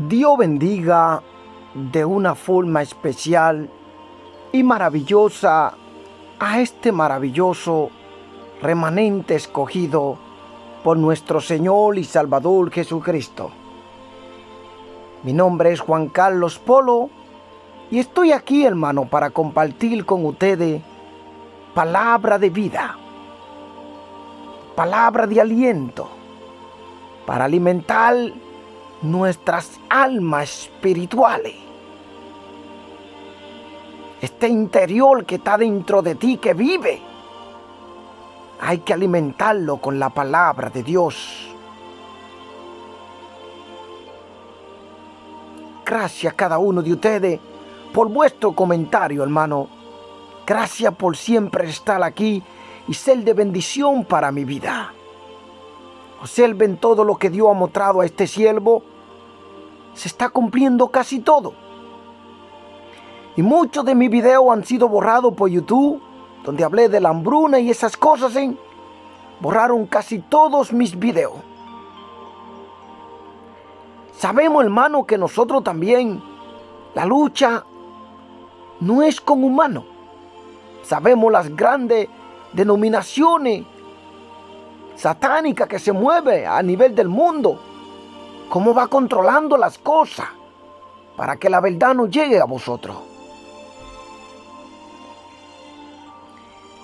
Dios bendiga de una forma especial y maravillosa a este maravilloso remanente escogido por nuestro Señor y Salvador Jesucristo. Mi nombre es Juan Carlos Polo y estoy aquí, hermano, para compartir con ustedes palabra de vida, palabra de aliento, para alimentar nuestras almas espirituales. Este interior que está dentro de ti, que vive, hay que alimentarlo con la palabra de Dios. Gracias a cada uno de ustedes por vuestro comentario, hermano. Gracias por siempre estar aquí y ser de bendición para mi vida. Observen todo lo que Dios ha mostrado a este siervo. Se está cumpliendo casi todo. Y muchos de mis videos han sido borrados por YouTube, donde hablé de la hambruna y esas cosas. Borraron casi todos mis videos. Sabemos, hermano, que nosotros también, la lucha no es con humanos. Sabemos las grandes denominaciones satánicas que se mueven a nivel del mundo, cómo va controlando las cosas para que la verdad no llegue a vosotros.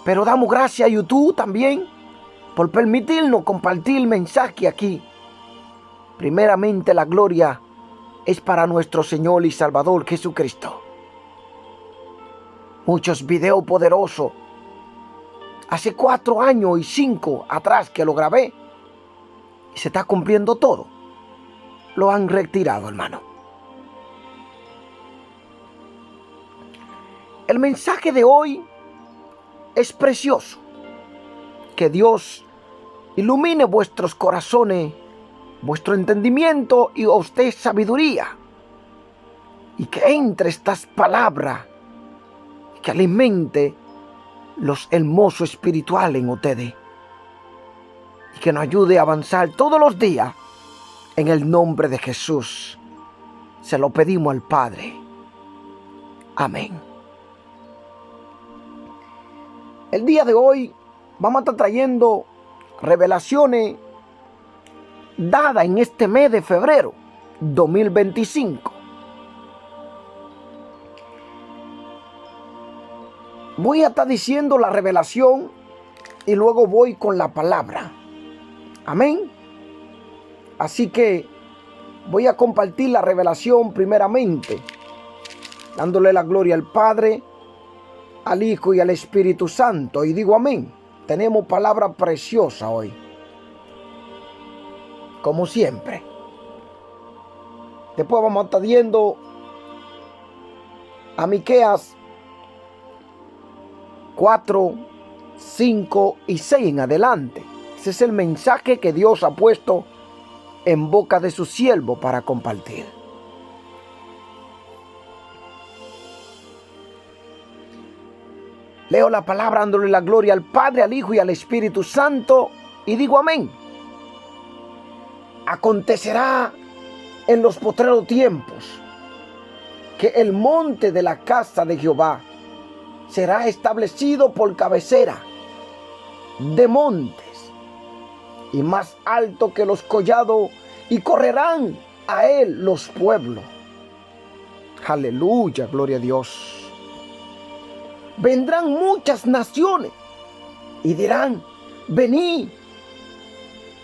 Pero damos gracias a YouTube también por permitirnos compartir el mensaje aquí. Primeramente, la gloria es para nuestro Señor y Salvador Jesucristo. Muchos videos poderosos, hace 4 años y 5 atrás que lo grabé, y se está cumpliendo todo. Lo han retirado, hermano. El mensaje de hoy es precioso. Que Dios ilumine vuestros corazones, vuestro entendimiento y os dé sabiduría. Y que entre estas palabras, que alimente los hermosos espirituales en ustedes. Y que nos ayude a avanzar todos los días en el nombre de Jesús. Se lo pedimos al Padre. Amén. El día de hoy vamos a estar trayendo revelaciones dadas en este mes de febrero 2025. Voy a estar diciendo la revelación y luego voy con la palabra. Amén. Así que voy a compartir la revelación primeramente, dándole la gloria al Padre, al Hijo y al Espíritu Santo. Y digo amén. Tenemos palabra preciosa hoy, como siempre. Después vamos a estar viendo a Miqueas 4, 5 y 6 en adelante. Ese es el mensaje que Dios ha puesto en boca de su siervo para compartir. Leo la palabra dándole la gloria al Padre, al Hijo y al Espíritu Santo y digo amén. Acontecerá en los postreros tiempos que el monte de la casa de Jehová será establecido por cabecera de montes y más alto que los collados, y correrán a él los pueblos. Aleluya, gloria a Dios. Vendrán muchas naciones y dirán: venid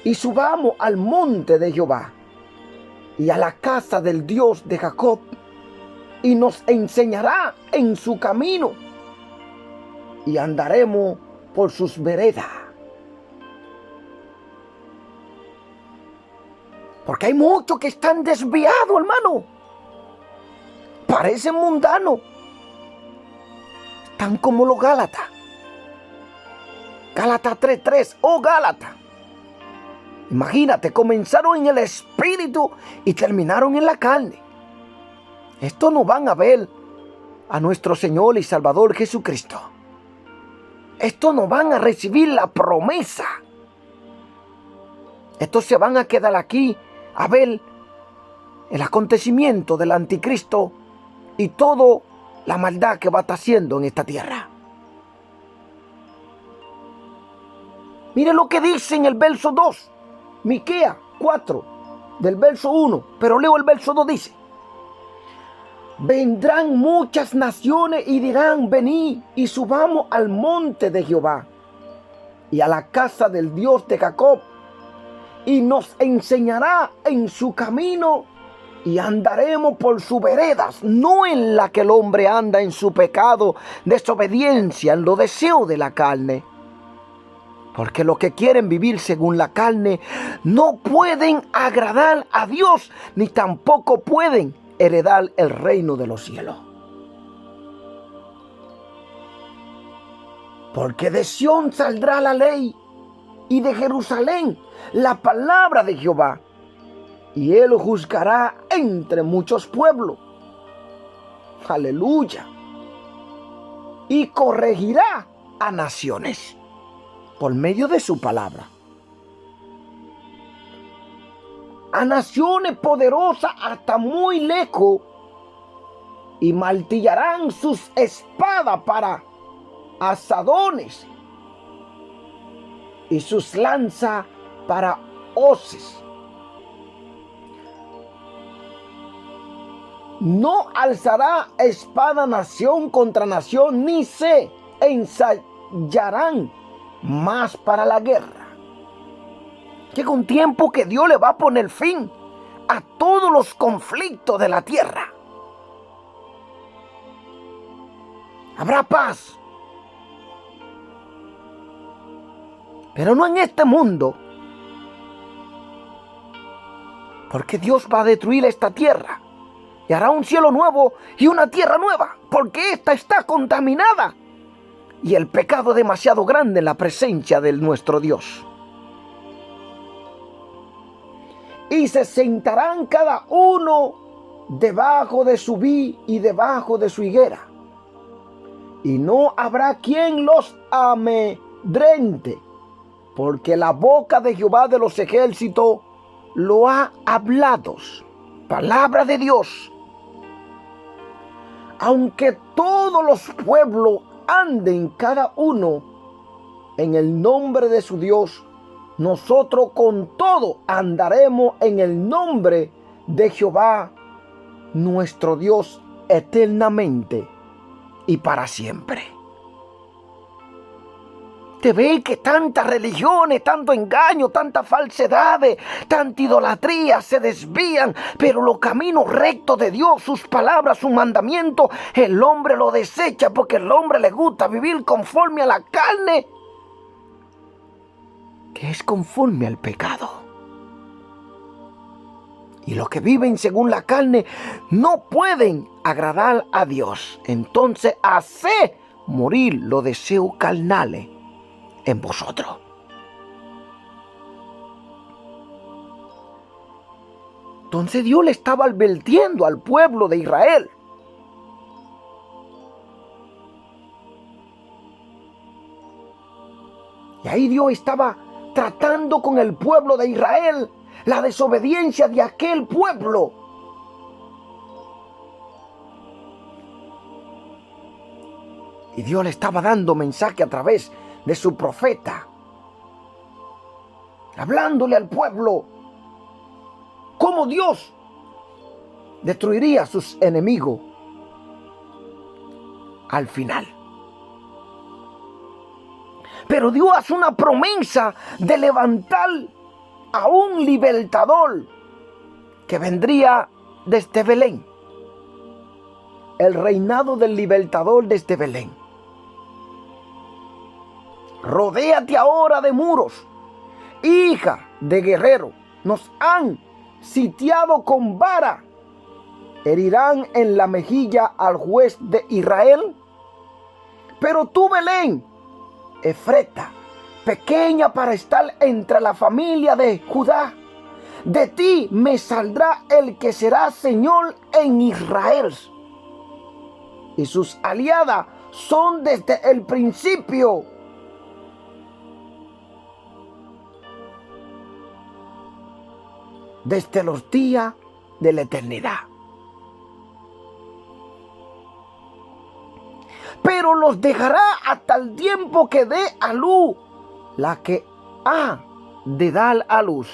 y subamos al monte de Jehová y a la casa del Dios de Jacob, y nos enseñará en su camino y andaremos por sus veredas. Porque hay muchos que están desviados, hermano. Parecen mundanos. Están como los Gálatas. Gálatas 3:3. Oh, Gálatas. Imagínate, comenzaron en el espíritu y terminaron en la carne. Estos no van a ver a nuestro Señor y Salvador Jesucristo. Estos no van a recibir la promesa. Estos se van a quedar aquí a ver el acontecimiento del anticristo y toda la maldad que va a estar haciendo en esta tierra. Mire lo que dice en el verso 2, Miqueas 4, del verso 1, pero leo el verso 2, dice: vendrán muchas naciones y dirán, venid y subamos al monte de Jehová y a la casa del Dios de Jacob, y nos enseñará en su camino y andaremos por sus veredas, no en la que el hombre anda en su pecado, desobediencia, en los deseos de la carne. Porque los que quieren vivir según la carne no pueden agradar a Dios, ni tampoco pueden heredar el reino de los cielos. Porque de Sión saldrá la ley, y de Jerusalén la palabra de Jehová, y él juzgará entre muchos pueblos. Aleluya. Y corregirá a naciones por medio de su palabra. A naciones poderosas hasta muy lejos, y martillarán sus espadas para asadones y sus lanzas para hoces. No alzará espada nación contra nación, ni se ensayarán más para la guerra. Llega un tiempo que Dios le va a poner fin a todos los conflictos de la tierra. Habrá paz. Pero no en este mundo. Porque Dios va a destruir esta tierra y hará un cielo nuevo y una tierra nueva, porque esta está contaminada y el pecado es demasiado grande en la presencia de nuestro Dios. Y se sentarán cada uno debajo de su vid y debajo de su higuera, y no habrá quien los amedrente, porque la boca de Jehová de los ejércitos lo ha hablado. Palabra de Dios. Aunque todos los pueblos anden cada uno en el nombre de su Dios, nosotros con todo andaremos en el nombre de Jehová nuestro Dios eternamente y para siempre. Te ve que tantas religiones, tanto engaño, tantas falsedades, tanta idolatría se desvían, pero los caminos rectos de Dios, sus palabras, sus mandamientos, el hombre lo desecha porque el hombre le gusta vivir conforme a la carne, que es conforme al pecado. Y los que viven según la carne no pueden agradar a Dios. Entonces hace morir los deseos carnales en vosotros. Entonces Dios le estaba advirtiendo al pueblo de Israel. Y ahí Dios estaba tratando con el pueblo de Israel la desobediencia de aquel pueblo. Y Dios le estaba dando mensaje a través de su profeta, hablándole al pueblo cómo Dios destruiría a sus enemigos al final. Pero Dios hace una promesa de levantar a un libertador que vendría desde Belén. El reinado del libertador desde Belén. Rodéate ahora de muros, hija de guerrero. Nos han sitiado con vara. Herirán en la mejilla al juez de Israel. Pero tú, Belén, Efrata, pequeña para estar entre la familia de Judá, de ti me saldrá el que será Señor en Israel. Y sus aliadas son desde el principio. Desde los días de la eternidad. Pero los dejará hasta el tiempo que dé a luz la que ha de dar a luz.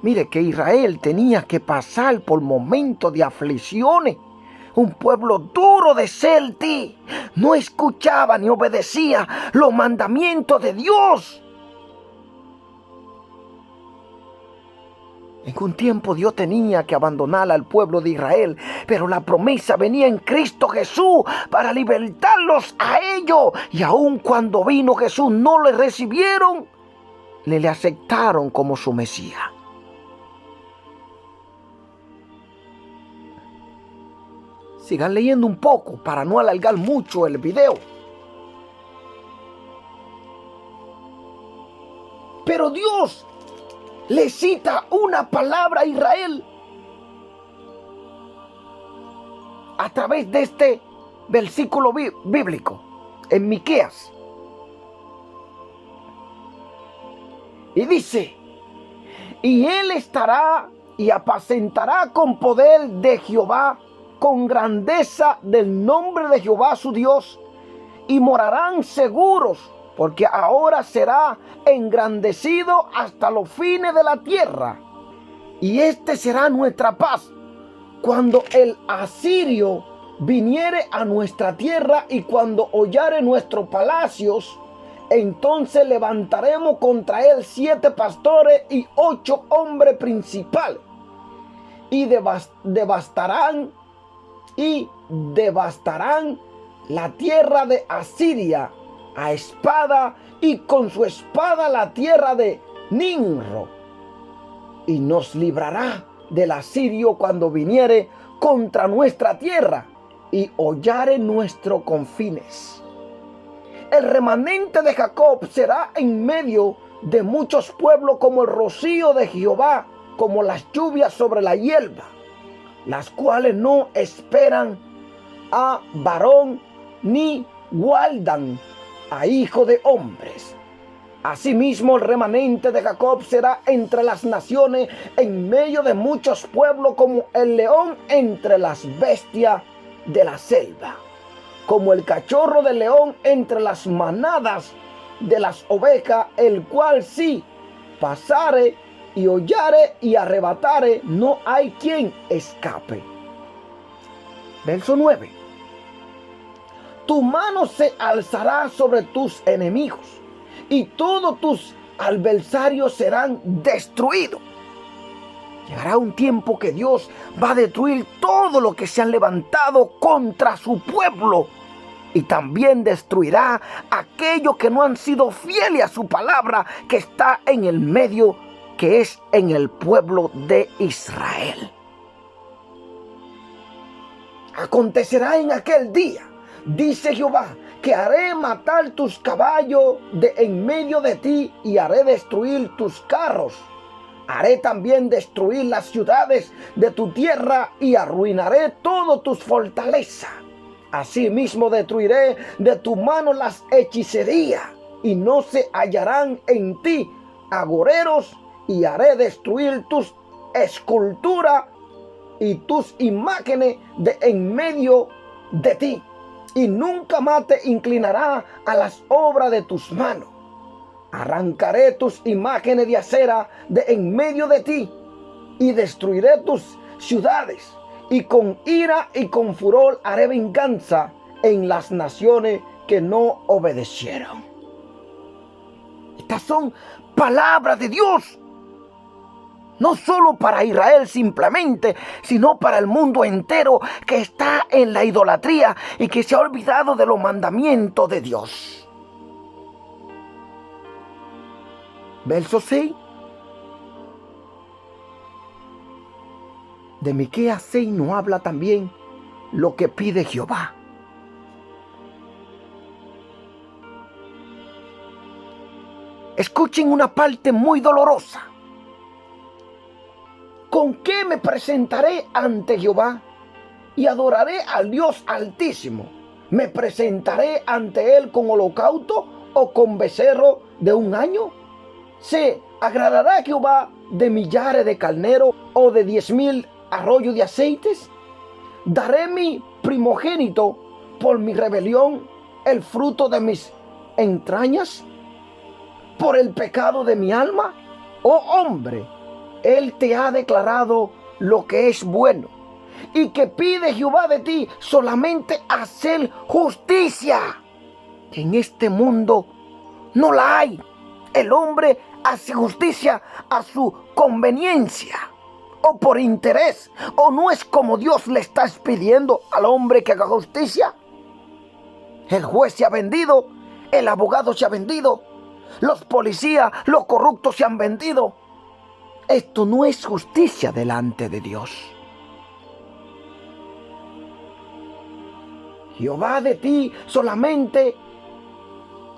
Mire que Israel tenía que pasar por momentos de aflicciones. Un pueblo duro de certi, no escuchaba ni obedecía los mandamientos de Dios. En un tiempo Dios tenía que abandonar al pueblo de Israel, pero la promesa venía en Cristo Jesús para libertarlos a ellos. Y aun cuando vino Jesús no le recibieron, le aceptaron como su Mesías. Sigan leyendo un poco para no alargar mucho el video. Pero Dios le cita una palabra a Israel a través de este versículo bíblico en Miqueas. Y dice: y él estará y apacentará con poder de Jehová, con grandeza del nombre de Jehová su Dios, y morarán seguros, porque ahora será engrandecido hasta los fines de la tierra. Y este será nuestra paz, cuando el asirio viniere a nuestra tierra y cuando hollare nuestros palacios, entonces levantaremos contra él 7 pastores y 8 hombres principales, y devastarán la tierra de Asiria a espada, y con su espada la tierra de Nimrod, y nos librará del asirio cuando viniere contra nuestra tierra y hollare nuestros confines. El remanente de Jacob será en medio de muchos pueblos como el rocío de Jehová, como las lluvias sobre la hierba, las cuales no esperan a varón ni guardan a hijo de hombres. Asimismo, el remanente de Jacob será entre las naciones, en medio de muchos pueblos, como el león entre las bestias de la selva, como el cachorro del león entre las manadas de las ovejas, el cual si pasare y hollare y arrebatare, no hay quien escape. Verso 9. Tu mano se alzará sobre tus enemigos, y todos tus adversarios serán destruidos. Llegará un tiempo que Dios va a destruir todo lo que se han levantado contra su pueblo, y también destruirá aquellos que no han sido fieles a su palabra, que está en el medio, que es en el pueblo de Israel. Acontecerá en aquel día, dice Jehová, que haré matar tus caballos de en medio de ti, y haré destruir tus carros. Haré también destruir las ciudades de tu tierra, y arruinaré todas tus fortalezas. Asimismo destruiré de tu mano las hechicerías, y no se hallarán en ti agoreros, y haré destruir tus esculturas y tus imágenes de en medio de ti, y nunca más te inclinará a las obras de tus manos. Arrancaré tus imágenes de acera de en medio de ti, y destruiré tus ciudades, y con ira y con furor haré venganza en las naciones que no obedecieron. Estas son palabras de Dios, no solo para Israel simplemente, sino para el mundo entero que está en la idolatría y que se ha olvidado de los mandamientos de Dios. Verso 6. De Miqueas 6 nos habla también lo que pide Jehová. Escuchen una parte muy dolorosa. ¿Con qué me presentaré ante Jehová y adoraré al Dios Altísimo? ¿Me presentaré ante Él con holocausto o con becerro de un año? ¿Se agradará Jehová de millares de carneros o de 10,000 arroyo de aceites? ¿Daré mi primogénito por mi rebelión, el fruto de mis entrañas, por el pecado de mi alma? Oh hombre, Él te ha declarado lo que es bueno. ¿Y que pide Jehová de ti? Solamente hacer justicia. En este mundo no la hay. El hombre hace justicia a su conveniencia o por interés. ¿O no es como Dios le está pidiendo al hombre que haga justicia? El juez se ha vendido, el abogado se ha vendido, los policías, los corruptos se han vendido. Esto no es justicia delante de Dios. Jehová de ti solamente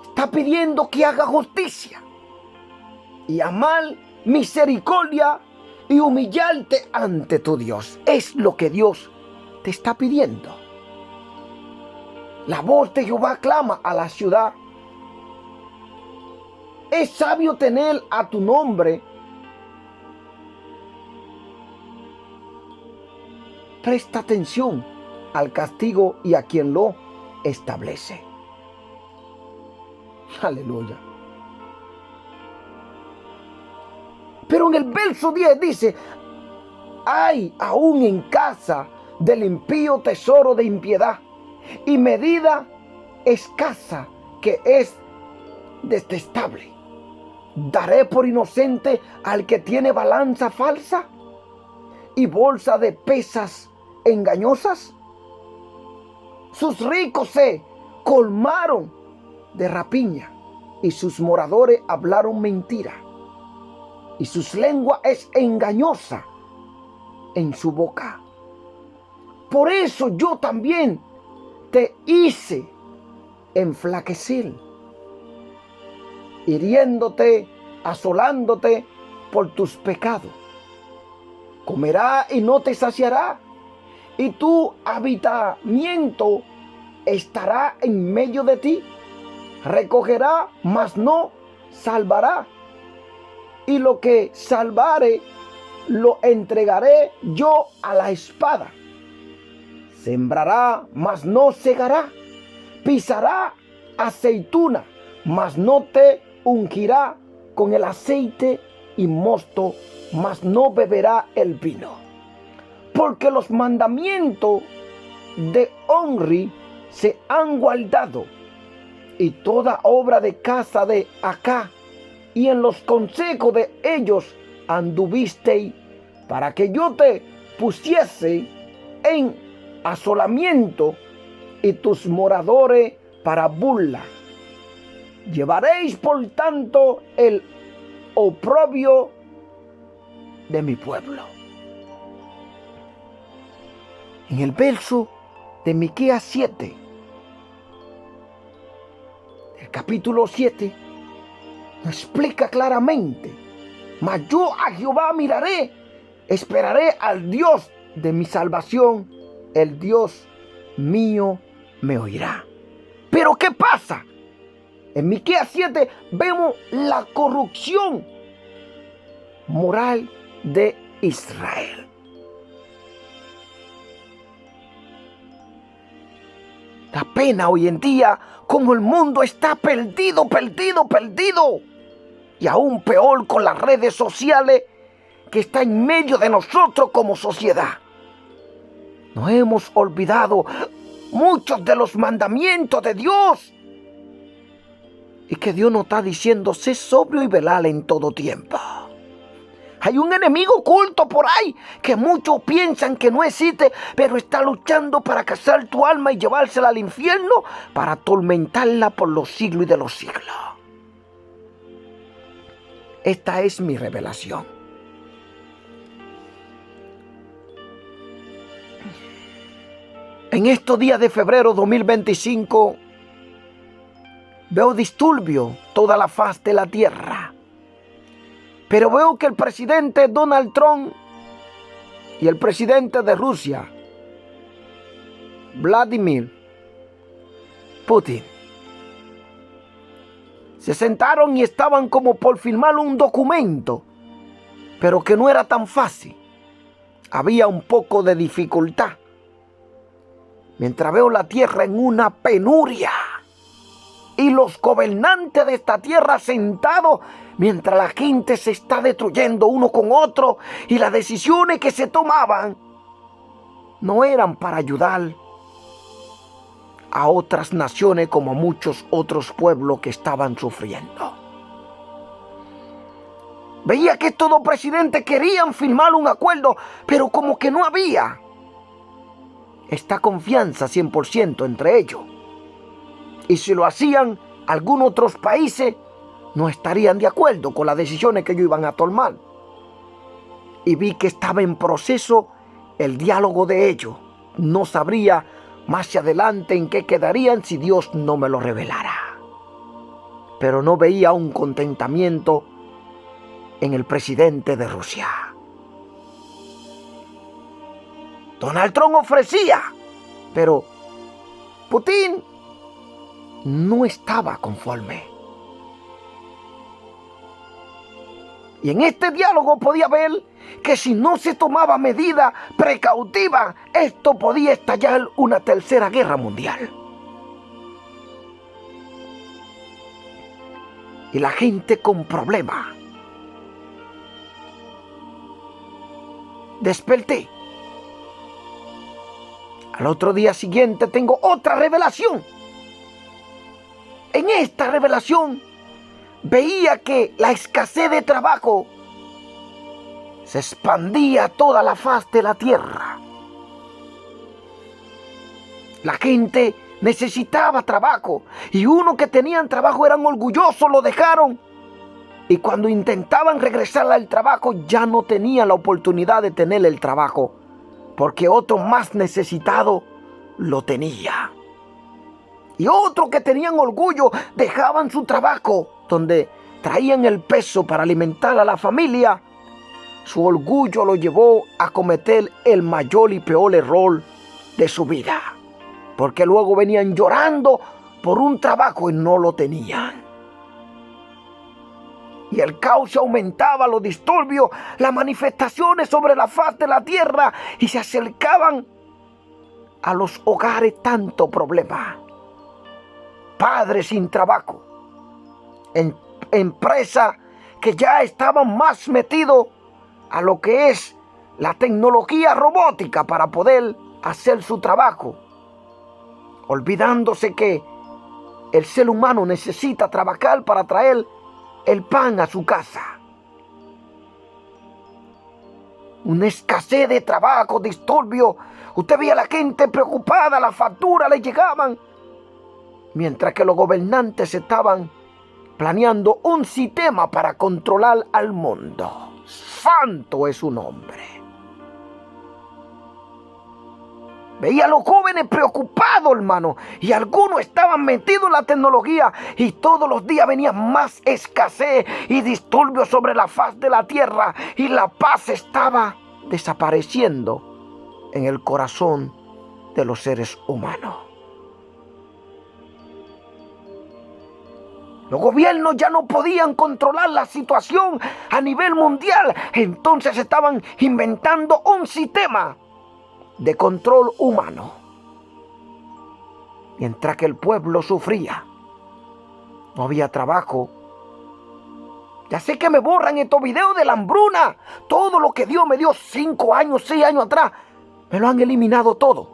está pidiendo que haga justicia y amar misericordia y humillarte ante tu Dios. Es lo que Dios te está pidiendo. La voz de Jehová clama a la ciudad. Es sabio tener a tu nombre. Presta atención al castigo y a quien lo establece. Aleluya. Pero en el verso 10 dice: hay aún en casa del impío tesoro de impiedad, y medida escasa que es detestable. ¿Daré por inocente al que tiene balanza falsa y bolsa de pesas engañosas? Sus ricos se colmaron de rapiña y sus moradores hablaron mentira, y sus lengua es engañosa en su boca. Por eso yo también te hice enflaquecer, hiriéndote, asolándote por tus pecados. Comerá y no te saciará, y tu habitamiento estará en medio de ti. Recogerá, mas no salvará, y lo que salvare lo entregaré yo a la espada. Sembrará, mas no segará. Pisará aceituna, mas no te ungirá con el aceite, y mosto, mas no beberá el vino. Porque los mandamientos de Onri se han guardado, y toda obra de casa de Acá, y en los consejos de ellos anduviste, para que yo te pusiese en asolamiento y tus moradores para burla. Llevaréis por tanto el oprobio de mi pueblo. En el verso de Miqueas 7, el capítulo 7, nos explica claramente: mas yo a Jehová miraré, esperaré al Dios de mi salvación, el Dios mío me oirá. Pero ¿qué pasa? En Miqueas 7 vemos la corrupción moral de Israel. Da pena hoy en día como el mundo está perdido. Y aún peor con las redes sociales que está en medio de nosotros como sociedad. Nos hemos olvidado muchos de los mandamientos de Dios. Y que Dios nos está diciendo: sé sobrio y velar en todo tiempo. Hay un enemigo oculto por ahí que muchos piensan que no existe, pero está luchando para cazar tu alma y llevársela al infierno, para atormentarla por los siglos y de los siglos. Esta es mi revelación. En estos días de febrero 2025 veo disturbio toda la faz de la tierra. Pero veo que el presidente Donald Trump y el presidente de Rusia, Vladimir Putin, se sentaron y estaban como por firmar un documento, pero que no era tan fácil. había un poco de dificultad. Mientras veo la tierra en una penuria y los gobernantes de esta tierra sentados, mientras la gente se está destruyendo uno con otro, y las decisiones que se tomaban no eran para ayudar a otras naciones como muchos otros pueblos que estaban sufriendo. Veía que estos dos presidentes querían firmar un acuerdo, pero como que no había esta confianza 100% entre ellos. Y si lo hacían, algunos otros países no estarían de acuerdo con las decisiones que ellos iban a tomar. Y vi que estaba en proceso el diálogo de ellos. No sabría más adelante en qué quedarían si Dios no me lo revelara. Pero no veía un contentamiento en el presidente de Rusia. Donald Trump ofrecía, pero Putin no estaba conforme. Y en este diálogo podía ver que si no se tomaba medida precautiva, esto podía estallar una tercera guerra mundial. Y la gente con problemas. Desperté. Al otro día siguiente tengo otra revelación. En esta revelación veía que la escasez de trabajo se expandía a toda la faz de la tierra. La gente necesitaba trabajo y unos que tenían trabajo eran orgullosos, lo dejaron. Y cuando intentaban regresar al trabajo ya no tenían la oportunidad de tener el trabajo, porque otro más necesitado lo tenía. Y otros que tenían orgullo dejaban su trabajo, donde traían el peso para alimentar a la familia. Su orgullo lo llevó a cometer el mayor y peor error de su vida, porque luego venían llorando por un trabajo y no lo tenían. Y el caos se aumentaba, los disturbios, las manifestaciones sobre la faz de la tierra, y se acercaban a los hogares tanto problema. Padres sin trabajo, empresas que ya estaban más metidos a lo que es la tecnología robótica para poder hacer su trabajo, olvidándose que el ser humano necesita trabajar para traer el pan a su casa. Una escasez de trabajo, disturbio. Usted veía a la gente preocupada, las facturas le llegaban, mientras que los gobernantes estaban planeando un sistema para controlar al mundo. Santo es su nombre. Veía a los jóvenes preocupados, hermano, y algunos estaban metidos en la tecnología, y todos los días venía más escasez y disturbios sobre la faz de la tierra, y la paz estaba desapareciendo en el corazón de los seres humanos. Los gobiernos ya no podían controlar la situación a nivel mundial, entonces estaban inventando un sistema de control humano. Mientras que el pueblo sufría, no había trabajo. Ya sé que me borran estos videos de la hambruna. Todo lo que Dios me dio 5 años, 6 años atrás, me lo han eliminado todo.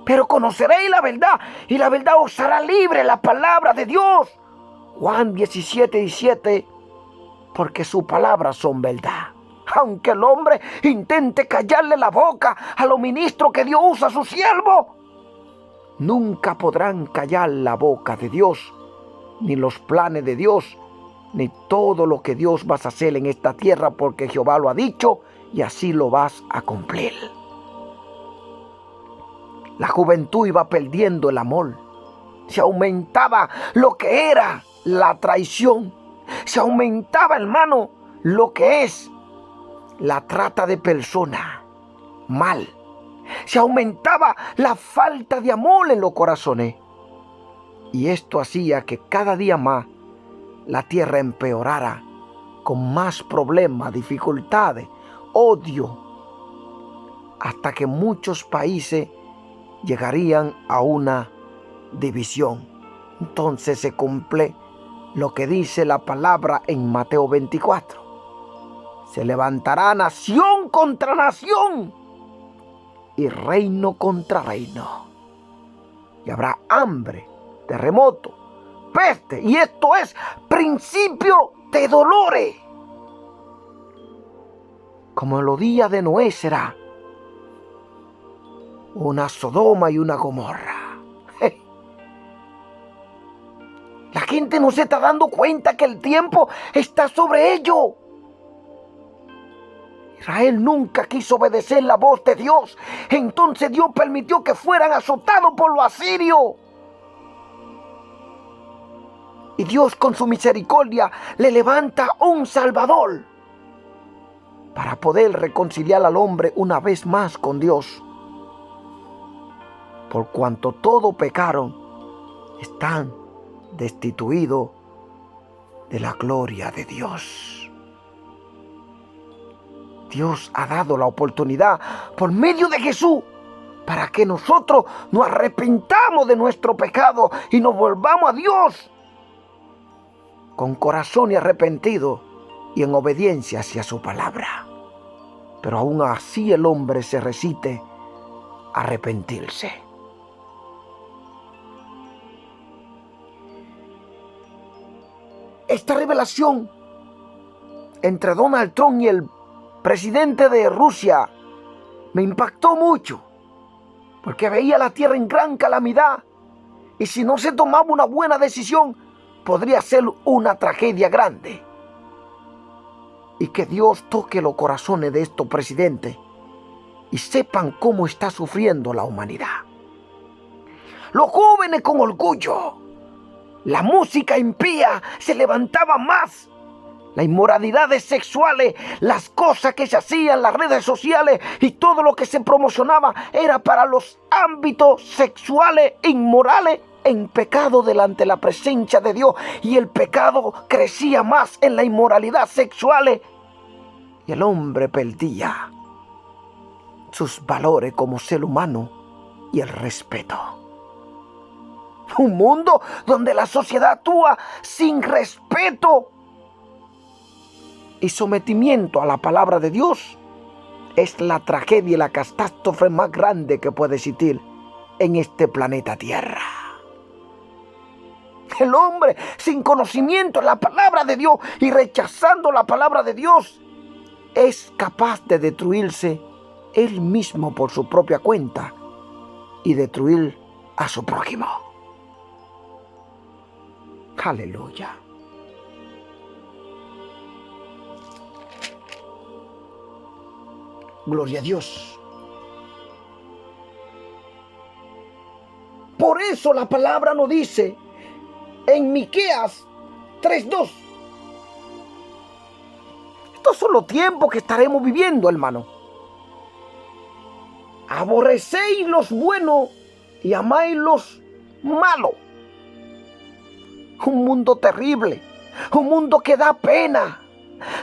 Pero conoceréis la verdad, y la verdad os hará libre, la palabra de Dios. Juan 17:17, porque sus palabras son verdad. Aunque el hombre intente callarle la boca a los ministros que Dios usa a su siervo, nunca podrán callar la boca de Dios, ni los planes de Dios, ni todo lo que Dios vas a hacer en esta tierra, porque Jehová lo ha dicho y así lo vas a cumplir. La juventud iba perdiendo el amor. Se aumentaba lo que era la traición. Se aumentaba, hermano, lo que es la trata de personas, mal. Se aumentaba la falta de amor en los corazones. Y esto hacía que cada día más la tierra empeorara, con más problemas, dificultades, odio, hasta que muchos países llegarían a una división. Entonces se cumple lo que dice la palabra en Mateo 24. Se levantará nación contra nación y reino contra reino. Y habrá hambre, terremoto, peste. Y esto es principio de dolores. Como en los días de Noé será una Sodoma y una Gomorra. La gente no se está dando cuenta que el tiempo está sobre ello. Israel nunca quiso obedecer la voz de Dios. Entonces Dios permitió que fueran azotados por los asirios. Y Dios con su misericordia le levanta un Salvador para poder reconciliar al hombre una vez más con Dios. Por cuanto todos pecaron, están destituidos de la gloria de Dios. Dios ha dado la oportunidad por medio de Jesús para que nosotros nos arrepintamos de nuestro pecado y nos volvamos a Dios con corazón y arrepentido y en obediencia hacia su palabra. Pero aún así el hombre se resiste a arrepentirse. Esta revelación entre Donald Trump y el presidente de Rusia me impactó mucho, porque veía la tierra en gran calamidad y si no se tomaba una buena decisión podría ser una tragedia grande. Y que Dios toque los corazones de estos presidentes y sepan cómo está sufriendo la humanidad. Los jóvenes con orgullo, la música impía se levantaba más. Las inmoralidades sexuales, las cosas que se hacían en las redes sociales y todo lo que se promocionaba era para los ámbitos sexuales inmorales en pecado delante de la presencia de Dios. Y el pecado crecía más en la inmoralidad sexual y el hombre perdía sus valores como ser humano y el respeto. Un mundo donde la sociedad actúa sin respeto y sometimiento a la palabra de Dios es la tragedia y la catástrofe más grande que puede existir en este planeta Tierra. El hombre sin conocimiento de la palabra de Dios y rechazando la palabra de Dios es capaz de destruirse él mismo por su propia cuenta y destruir a su prójimo. Aleluya. Gloria a Dios. Por eso la palabra nos dice en Miqueas 3:2. Estos son los tiempos que estaremos viviendo, hermano. Aborrecéis los buenos y amáis los malos. Un mundo terrible, un mundo que da pena.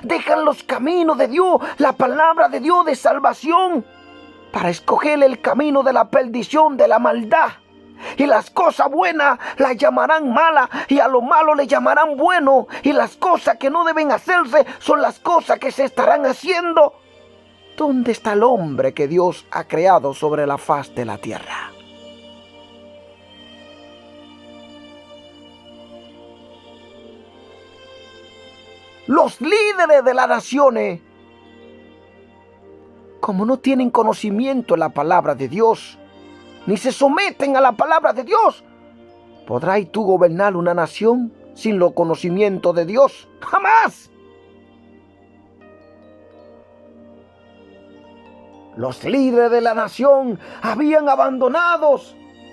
Dejan los caminos de Dios, la palabra de Dios de salvación, para escoger el camino de la perdición, de la maldad. Y las cosas buenas las llamarán malas y a lo malo le llamarán bueno. Y las cosas que no deben hacerse son las cosas que se estarán haciendo. ¿Dónde está el hombre que Dios ha creado sobre la faz de la tierra? Los líderes de las naciones, como no tienen conocimiento de la palabra de Dios, ni se someten a la palabra de Dios, ¿podrás tú gobernar una nación sin los conocimientos de Dios? ¡Jamás! Los líderes de la nación habían abandonado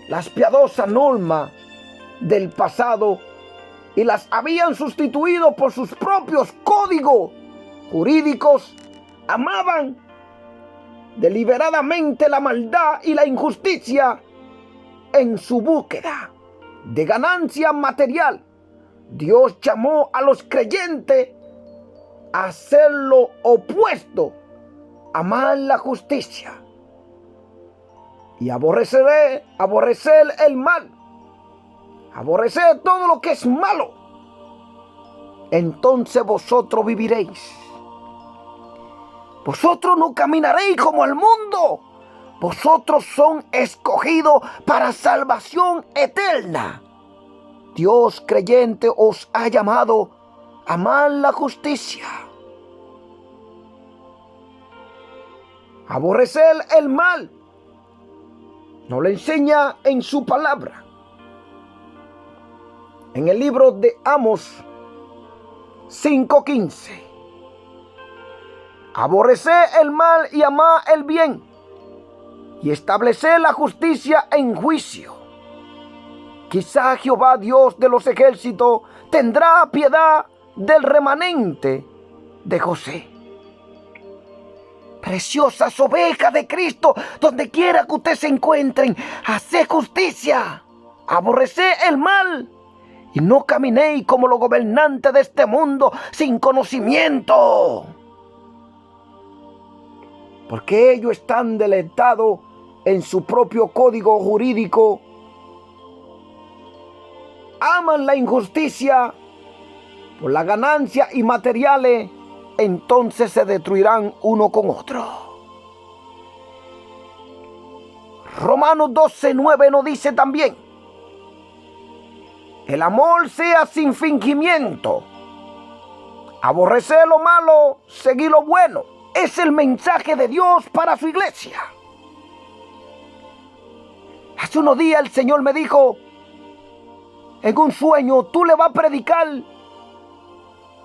las piadosas normas del pasado y las habían sustituido por sus propios códigos jurídicos. Amaban deliberadamente la maldad y la injusticia en su búsqueda de ganancia material. Dios llamó a los creyentes a hacer lo opuesto, amar la justicia, y aborrecer el mal, aborrecer todo lo que es malo, entonces vosotros viviréis. Vosotros no caminaréis como el mundo. Vosotros son escogidos para salvación eterna. Dios creyente os ha llamado a amar la justicia, aborrecer el mal. Nos lo enseña en su palabra. En el libro de Amos 5:15. Aborrecer el mal y amar el bien, y establecer la justicia en juicio. Quizá Jehová Dios de los ejércitos tendrá piedad del remanente de José. Preciosas ovejas de Cristo, donde quiera que ustedes se encuentren, haced justicia, aborreced el mal, y no caminéis como los gobernantes de este mundo sin conocimiento. Porque ellos están deleitados en su propio código jurídico. Aman la injusticia por la ganancia y materiales, entonces se destruirán uno con otro. Romanos 12:9 nos dice también: el amor sea sin fingimiento, aborrecer lo malo, seguir lo bueno. Es el mensaje de Dios para su iglesia. Hace unos días el Señor me dijo en un sueño: tú le vas a predicar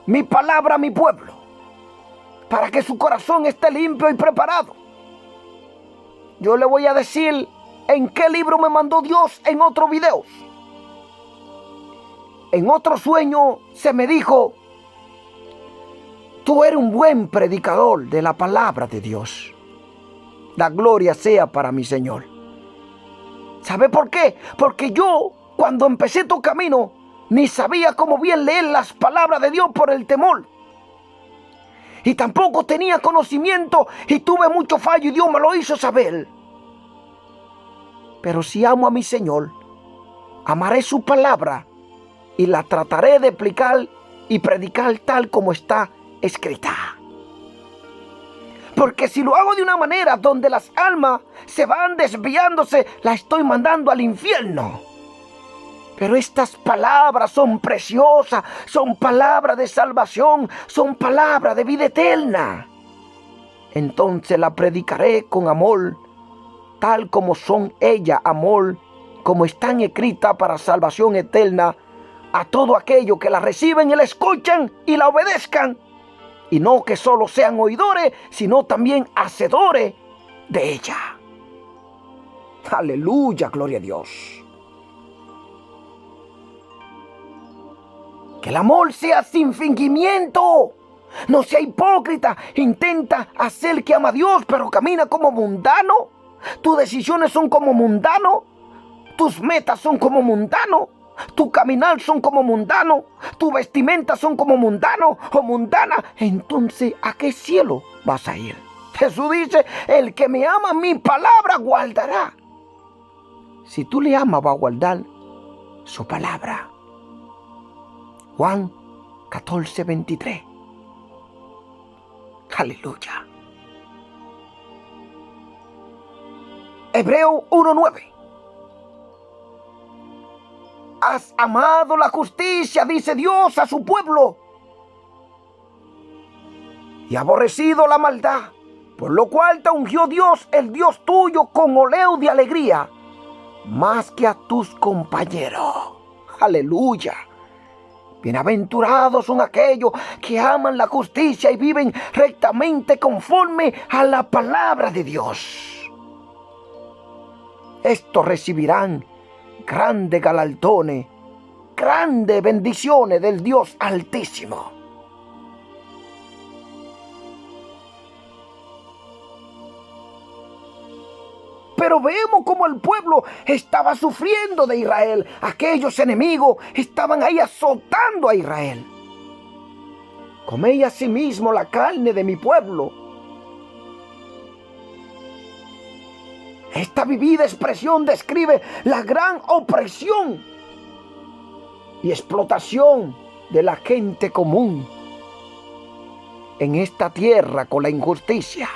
mi palabra a mi pueblo, para que su corazón esté limpio y preparado. Yo le voy a decir en qué libro me mandó Dios en otros videos. En otro sueño se me dijo: tú eres un buen predicador de la palabra de Dios. La gloria sea para mi Señor. ¿Sabe por qué? Porque yo, cuando empecé tu camino, ni sabía cómo bien leer las palabras de Dios por el temor. Y tampoco tenía conocimiento y tuve mucho fallo y Dios me lo hizo saber. Pero si amo a mi Señor, amaré su palabra y la trataré de explicar y predicar tal como está escrita. Porque si lo hago de una manera donde las almas se van desviándose, la estoy mandando al infierno. Pero estas palabras son preciosas, son palabras de salvación, son palabras de vida eterna. Entonces la predicaré con amor, tal como son ellas, amor, como están escritas para salvación eterna, a todo aquello que la reciben y la escuchan y la obedezcan. Y no que solo sean oidores, sino también hacedores de ella. Aleluya, gloria a Dios. Que el amor sea sin fingimiento. No sea hipócrita. Intenta hacer que ama a Dios, pero camina como mundano. Tus decisiones son como mundano. Tus metas son como mundano. Tu caminar son como mundano. Tu vestimenta son como mundano o mundana. Entonces, ¿a qué cielo vas a ir? Jesús dice: el que me ama, mi palabra guardará. Si tú le amas, va a guardar su palabra. Juan 14:23. Aleluya. Hebreo 1:9. Has amado la justicia, dice Dios, a su pueblo, y aborrecido la maldad, por lo cual te ungió Dios, el Dios tuyo, con óleo de alegría, más que a tus compañeros. Aleluya. Bienaventurados son aquellos que aman la justicia y viven rectamente conforme a la palabra de Dios. Estos recibirán grandes galardones, grandes bendiciones del Dios Altísimo. Pero vemos como el pueblo estaba sufriendo de Israel. Aquellos enemigos estaban ahí azotando a Israel. Coméis asimismo la carne de mi pueblo. Esta vivida expresión describe la gran opresión y explotación de la gente común en esta tierra con la injusticia.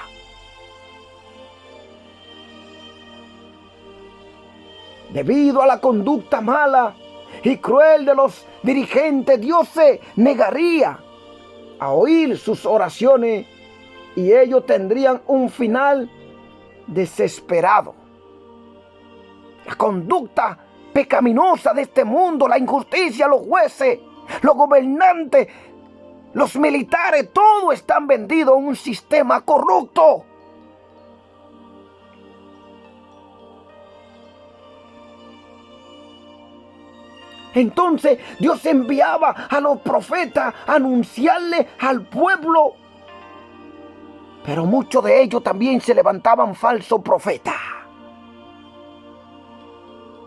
Debido a la conducta mala y cruel de los dirigentes, Dios se negaría a oír sus oraciones y ellos tendrían un final desesperado. La conducta pecaminosa de este mundo, la injusticia, los jueces, los gobernantes, los militares, todos están vendidos a un sistema corrupto. Entonces Dios enviaba a los profetas a anunciarle al pueblo. Pero muchos de ellos también se levantaban falsos profetas.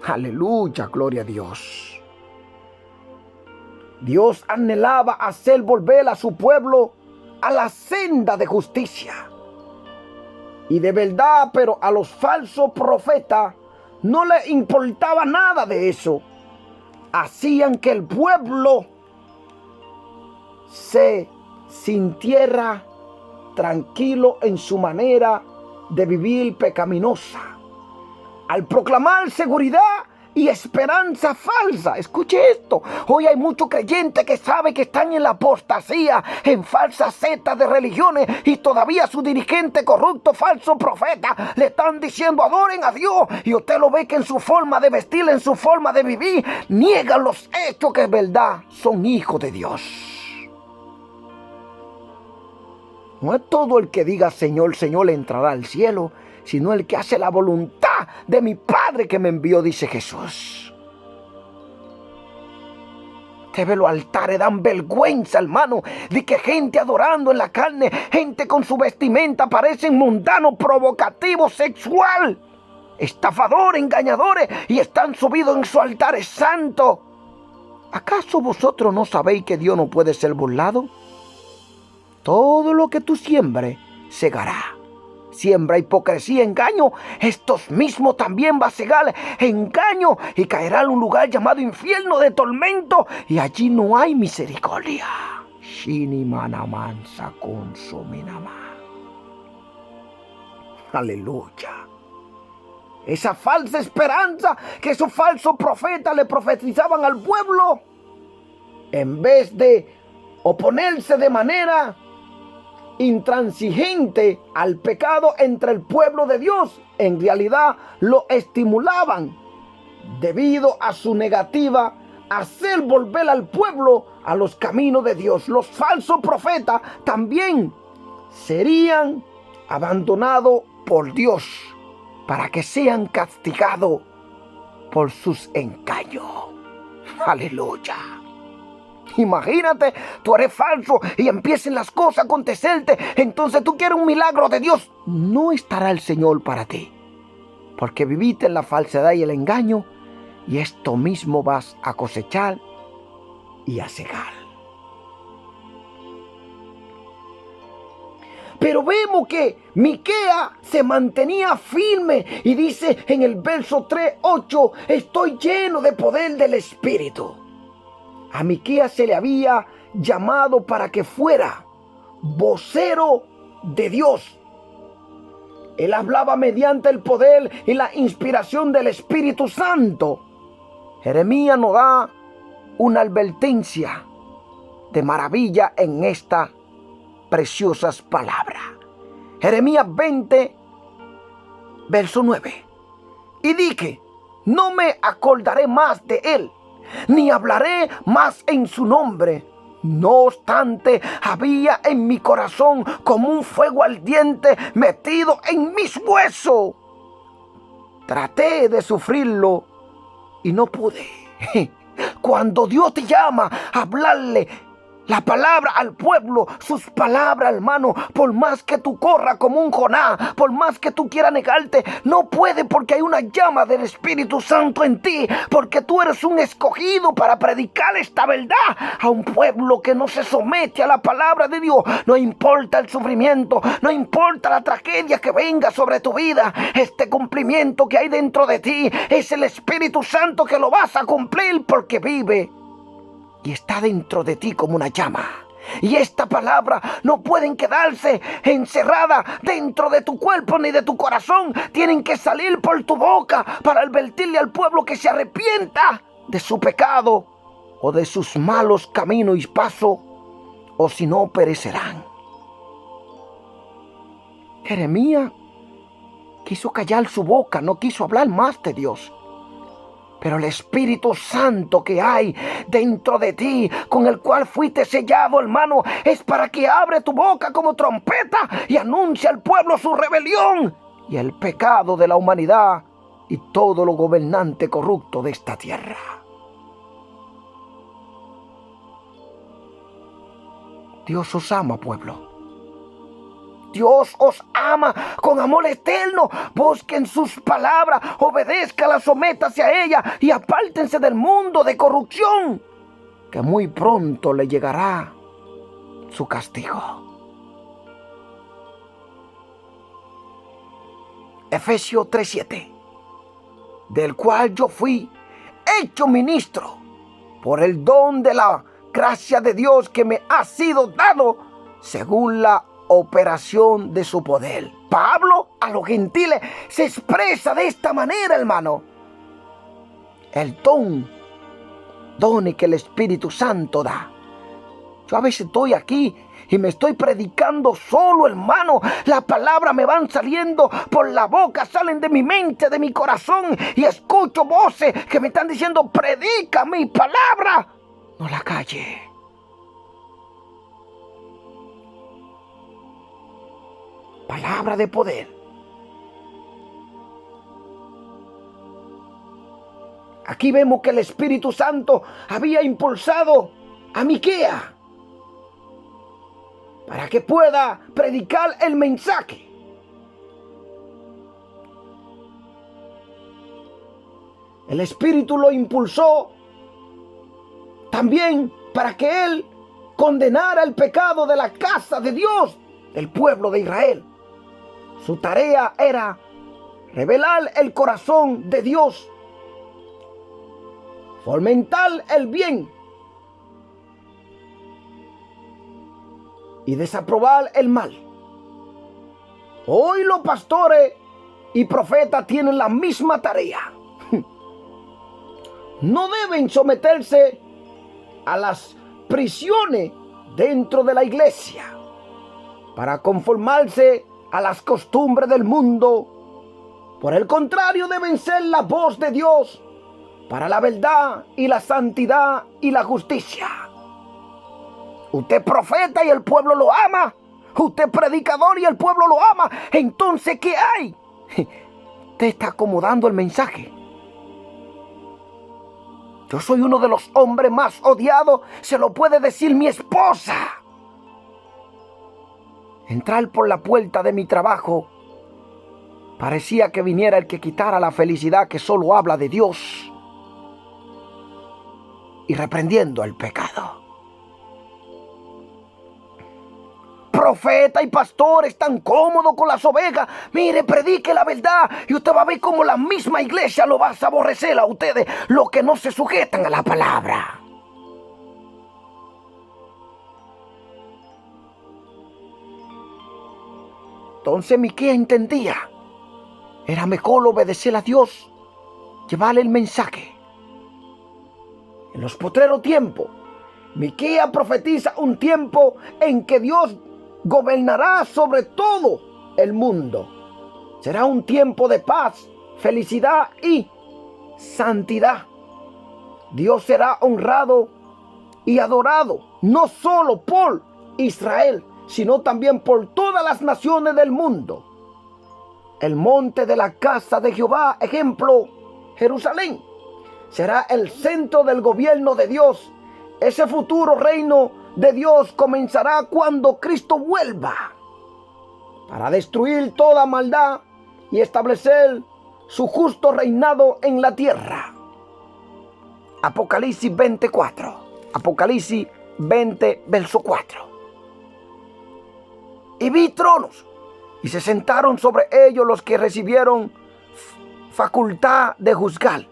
Aleluya, gloria a Dios. Dios anhelaba hacer volver a su pueblo a la senda de justicia. Y de verdad, pero a los falsos profetas no les importaba nada de eso. Hacían que el pueblo se sintiera tranquilo en su manera de vivir pecaminosa. Al proclamar seguridad y esperanza falsa. Escuche esto. Hoy hay muchos creyentes que saben que están en la apostasía, en falsas sectas de religiones, y todavía su dirigente corrupto, falso profeta, le están diciendo adoren a Dios, y usted lo ve que en su forma de vestir, en su forma de vivir, niegan los hechos que es verdad, son hijos de Dios. No es todo el que diga Señor, Señor entrará al cielo, sino el que hace la voluntad de mi Padre que me envió, dice Jesús. Te ve los altares, dan vergüenza, hermano, de que gente adorando en la carne, gente con su vestimenta parecen mundanos, provocativos, sexual, estafadores, engañadores, y están subidos en su altares santos. ¿Acaso vosotros no sabéis que Dios no puede ser burlado? Todo lo que tú siembres, segará. Siembra hipocresía, engaño, estos mismos también va a cegar engaño y caerá en un lugar llamado infierno de tormento, y allí no hay misericordia. Aleluya. Esa falsa esperanza que esos falsos profetas le profetizaban al pueblo, en vez de oponerse de manera intransigente al pecado entre el pueblo de Dios, en realidad lo estimulaban debido a su negativa a hacer volver al pueblo a los caminos de Dios. Los falsos profetas también serían abandonados por Dios para que sean castigados por sus engaños. Aleluya. Imagínate, tú eres falso y empiecen las cosas a acontecerte. Entonces tú quieres un milagro de Dios. No estará el Señor para ti, porque viviste en la falsedad y el engaño, y esto mismo vas a cosechar y a cegar. Pero vemos que Miqueas se mantenía firme y dice en el verso 3:8, estoy lleno de poder del Espíritu. A Miqueas se le había llamado para que fuera vocero de Dios. Él hablaba mediante el poder y la inspiración del Espíritu Santo. Jeremías nos da una advertencia de maravilla en estas preciosas palabras. Jeremías 20, verso 9. Y dije, no me acordaré más de él, ni hablaré más en su nombre. No obstante, había en mi corazón como un fuego ardiente metido en mis huesos. Traté de sufrirlo y no pude. Cuando Dios te llama a hablarle la palabra al pueblo, sus palabras, hermano. Por más que tú corras como un Jonás, por más que tú quieras negarte, no puede, porque hay una llama del Espíritu Santo en ti, porque tú eres un escogido para predicar esta verdad a un pueblo que no se somete a la palabra de Dios. No importa el sufrimiento, no importa la tragedia que venga sobre tu vida, este cumplimiento que hay dentro de ti es el Espíritu Santo que lo vas a cumplir, porque vive y está dentro de ti como una llama. Y esta palabra no pueden quedarse encerrada dentro de tu cuerpo ni de tu corazón. Tienen que salir por tu boca para advertirle al pueblo que se arrepienta de su pecado o de sus malos caminos y pasos, o si no perecerán. Jeremías quiso callar su boca, no quiso hablar más de Dios. Pero el Espíritu Santo que hay dentro de ti, con el cual fuiste sellado, hermano, es para que abre tu boca como trompeta y anuncie al pueblo su rebelión y el pecado de la humanidad y todo lo gobernante corrupto de esta tierra. Dios os ama, pueblo. Dios os ama con amor eterno. Busquen sus palabras, obedézcalas, sométase a ella y apártense del mundo de corrupción, que muy pronto le llegará su castigo. Efesios 3:7, del cual yo fui hecho ministro por el don de la gracia de Dios que me ha sido dado según la operación de su poder. Pablo a los gentiles se expresa de esta manera, hermano. El dones que el Espíritu Santo da. Yo a veces estoy aquí y me estoy predicando solo, hermano. Las palabras me van saliendo por la boca, salen de mi mente, de mi corazón, y escucho voces que me están diciendo: predica mi palabra, no la calle. Palabra de poder. Aquí vemos que el Espíritu Santo había impulsado a Miqueas para que pueda predicar el mensaje. El Espíritu lo impulsó también para que él condenara el pecado de la casa de Dios, del pueblo de Israel. Su tarea era revelar el corazón de Dios, fomentar el bien y desaprobar el mal. Hoy los pastores y profetas tienen la misma tarea. No deben someterse a las prisiones dentro de la iglesia para conformarse a las costumbres del mundo. Por el contrario, deben ser la voz de Dios para la verdad y la santidad y la justicia. Usted es profeta y el pueblo lo ama. Usted es predicador y el pueblo lo ama. Entonces, ¿qué hay? Usted está acomodando el mensaje. Yo soy uno de los hombres más odiados, se lo puede decir mi esposa. Entrar por la puerta de mi trabajo parecía que viniera el que quitara la felicidad que solo habla de Dios y reprendiendo el pecado. Profeta y pastor están cómodos con las ovejas. Mire, predique la verdad y usted va a ver cómo la misma iglesia lo va a aborrecer a ustedes, los que no se sujetan a la palabra. Entonces Miqueas entendía, era mejor obedecer a Dios, llevarle el mensaje. En los postreros tiempos, Miqueas profetiza un tiempo en que Dios gobernará sobre todo el mundo. Será un tiempo de paz, felicidad y santidad. Dios será honrado y adorado, no solo por Israel, sino también por todas las naciones del mundo. El monte de la casa de Jehová, ejemplo, Jerusalén, será el centro del gobierno de Dios. Ese futuro reino de Dios comenzará cuando Cristo vuelva para destruir toda maldad y establecer su justo reinado en la tierra. Apocalipsis 24. Apocalipsis 20, verso 4. Y vi tronos, y se sentaron sobre ellos los que recibieron facultad de juzgar.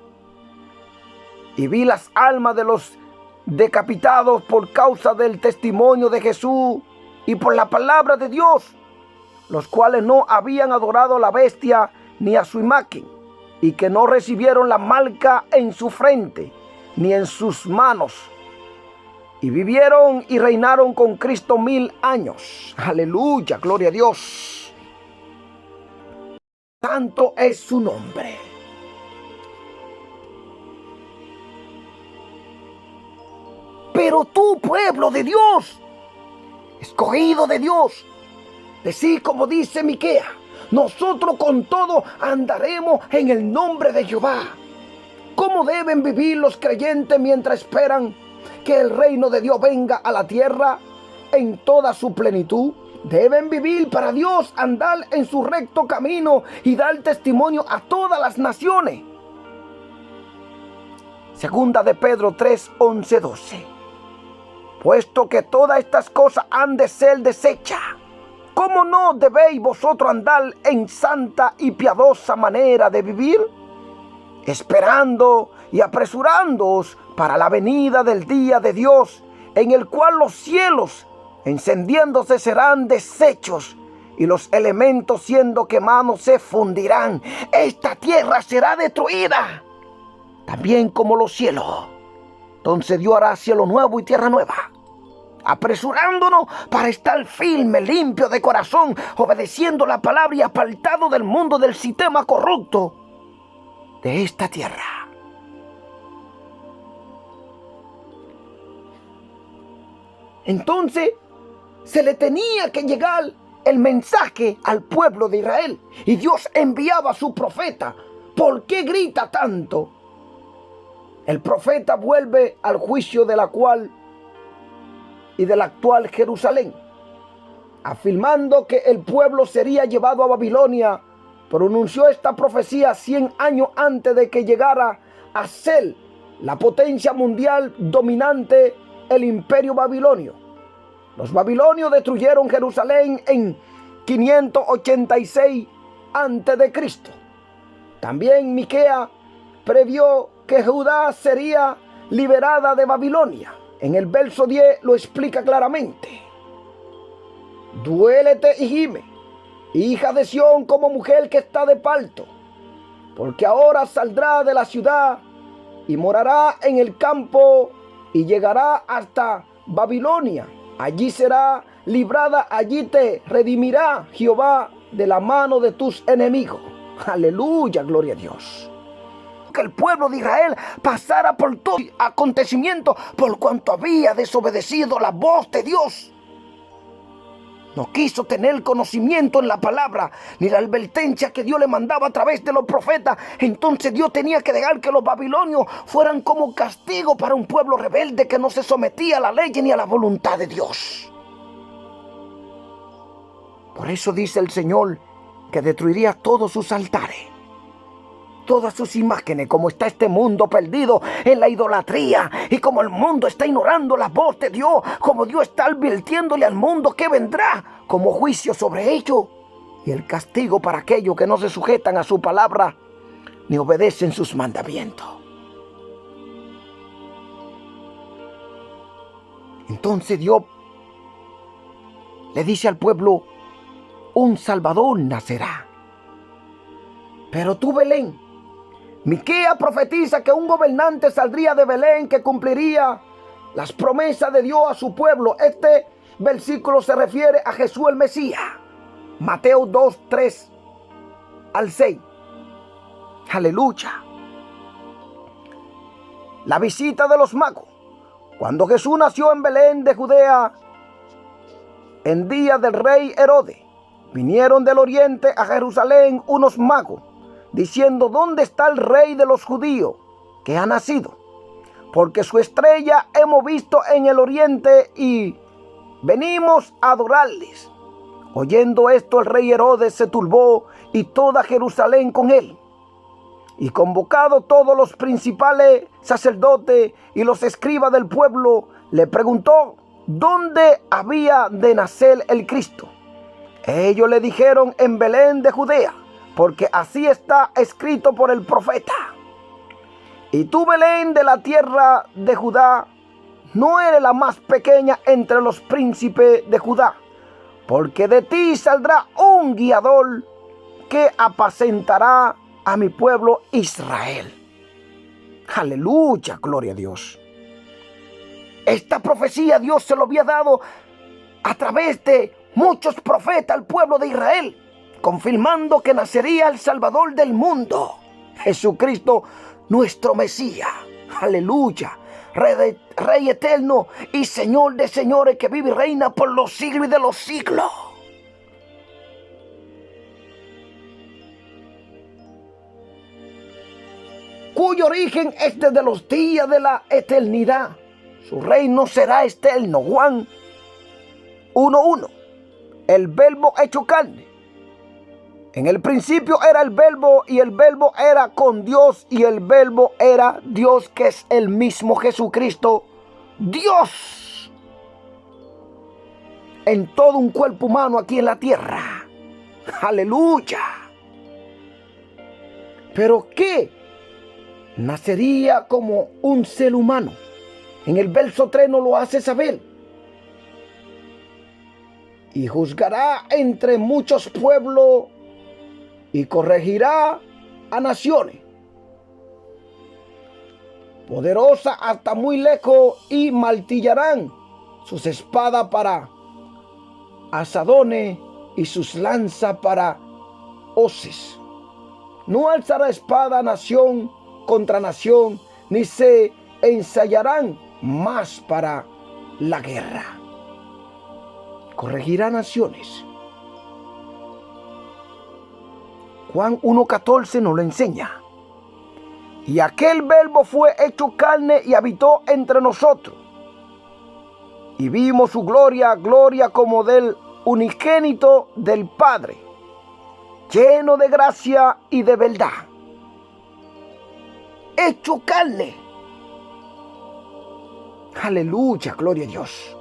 Y vi las almas de los decapitados por causa del testimonio de Jesús y por la palabra de Dios, los cuales no habían adorado a la bestia ni a su imagen, y que no recibieron la marca en su frente ni en sus manos. Y vivieron y reinaron con Cristo 1000 años. Aleluya, gloria a Dios. Santo es su nombre. Pero tú, pueblo de Dios, escogido de Dios, decid como dice Miqueas: nosotros con todo andaremos en el nombre de Jehová. ¿Cómo deben vivir los creyentes mientras esperan que el reino de Dios venga a la tierra en toda su plenitud? Deben vivir para Dios, andar en su recto camino y dar testimonio a todas las naciones. Segunda de Pedro 3, 11, 12. Puesto que todas estas cosas han de ser desechas, ¿cómo no debéis vosotros andar en santa y piadosa manera de vivir? Esperando y apresurándoos para la venida del día de Dios, en el cual los cielos encendiéndose serán deshechos y los elementos siendo quemados se fundirán. Esta tierra será destruida, también como los cielos. Entonces Dios hará cielo nuevo y tierra nueva, apresurándonos para estar firme, limpio de corazón, obedeciendo la palabra y apartado del mundo del sistema corrupto de esta tierra. Entonces se le tenía que llegar el mensaje al pueblo de Israel, y Dios enviaba a su profeta. ¿Por qué grita tanto? El profeta vuelve al juicio de la cual y del actual Jerusalén, afirmando que el pueblo sería llevado a Babilonia. Pronunció esta profecía 100 años antes de que llegara a ser la potencia mundial dominante, el imperio babilonio. Los babilonios destruyeron Jerusalén en 586 a.C. También Miqueas previó que Judá sería liberada de Babilonia. En el verso 10 lo explica claramente. Duélete y gime, hija de Sión, como mujer que está de parto, porque ahora saldrá de la ciudad y morará en el campo y llegará hasta Babilonia. Allí será librada, allí te redimirá Jehová de la mano de tus enemigos. Aleluya, gloria a Dios. Que el pueblo de Israel pasara por todo acontecimiento por cuanto había desobedecido la voz de Dios. No quiso tener conocimiento en la palabra ni la advertencia que Dios le mandaba a través de los profetas. Entonces Dios tenía que dejar que los babilonios fueran como castigo para un pueblo rebelde que no se sometía a la ley ni a la voluntad de Dios. Por eso dice el Señor que destruiría todos sus altares, todas sus imágenes, como está este mundo perdido en la idolatría, y como el mundo está ignorando la voz de Dios, como Dios está advirtiéndole al mundo que vendrá como juicio sobre ellos y el castigo para aquellos que no se sujetan a su palabra ni obedecen sus mandamientos. Entonces Dios le dice al pueblo: un Salvador nacerá. Pero tú, Belén, Miqueas profetiza que un gobernante saldría de Belén que cumpliría las promesas de Dios a su pueblo. Este versículo se refiere a Jesús el Mesías. Mateo 2, 3 al 6. Aleluya. La visita de los magos. Cuando Jesús nació en Belén de Judea, en día del rey Herodes, vinieron del oriente a Jerusalén unos magos, diciendo: ¿dónde está el rey de los judíos que ha nacido? porque su estrella hemos visto en el oriente y venimos a adorarles. Oyendo esto, el rey Herodes se turbó y toda Jerusalén con él. Y convocado todos los principales sacerdotes y los escribas del pueblo, le preguntó dónde había de nacer el Cristo. Ellos le dijeron: en Belén de Judea, porque así está escrito por el profeta. Y tú, Belén, de la tierra de Judá, no eres la más pequeña entre los príncipes de Judá, porque de ti saldrá un guiador que apacentará a mi pueblo Israel. Aleluya, gloria a Dios. Esta profecía Dios se lo había dado a través de muchos profetas al pueblo de Israel, confirmando que nacería el Salvador del mundo, Jesucristo, nuestro Mesías. Aleluya. Rey eterno y Señor de señores, que vive y reina por los siglos y de los siglos. Cuyo origen es desde los días de la eternidad. Su reino será eterno. Juan 1:1. El verbo hecho carne. En el principio era el verbo, y el verbo era con Dios, y el verbo era Dios, que es el mismo Jesucristo, Dios, en todo un cuerpo humano aquí en la tierra. Aleluya. ¿Pero qué? Nacería como un ser humano. En el verso 3 nos lo hace saber. Y juzgará entre muchos pueblos y corregirá a naciones. Poderosa hasta muy lejos, y martillarán sus espadas para asadones y sus lanzas para hoces. No alzará espada nación contra nación, ni se ensayarán más para la guerra. Corregirá naciones. Juan 1:14 nos lo enseña. Y aquel verbo fue hecho carne y habitó entre nosotros. Y vimos su gloria, gloria como del unigénito del Padre, lleno de gracia y de verdad. Hecho carne. Aleluya, gloria a Dios.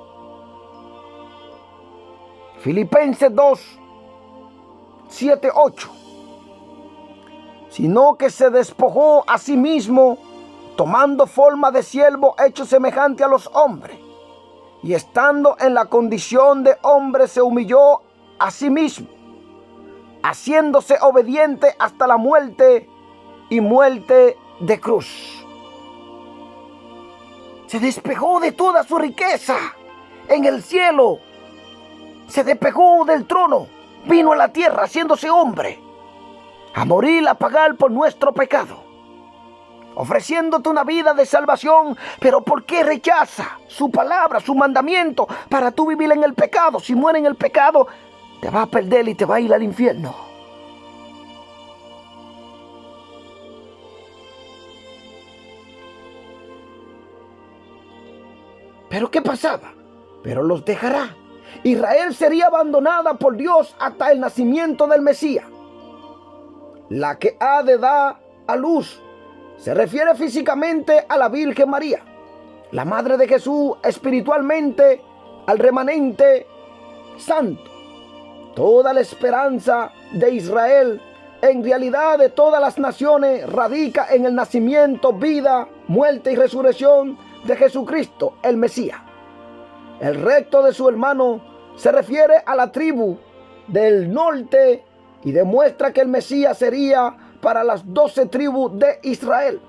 Filipenses 2:7-8. Sino que se despojó a sí mismo, tomando forma de siervo, hecho semejante a los hombres, y estando en la condición de hombre, se humilló a sí mismo, haciéndose obediente hasta la muerte, y muerte de cruz. Se despejó de toda su riqueza en el cielo, se despejó del trono, vino a la tierra haciéndose hombre, a morir, a pagar por nuestro pecado, ofreciéndote una vida de salvación. Pero ¿por qué rechaza su palabra, su mandamiento, para tú vivir en el pecado? Si muere en el pecado, te va a perder y te va a ir al infierno. ¿Pero qué pasaba? Pero los dejará. Israel sería abandonada por Dios hasta el nacimiento del Mesías. La que ha de dar a luz se refiere físicamente a la Virgen María, la madre de Jesús, espiritualmente al remanente santo. Toda la esperanza de Israel, en realidad de todas las naciones, radica en el nacimiento, vida, muerte y resurrección de Jesucristo, el Mesías. El resto de su hermano se refiere a la tribu del norte y demuestra que el Mesías sería para las 12 tribus de Israel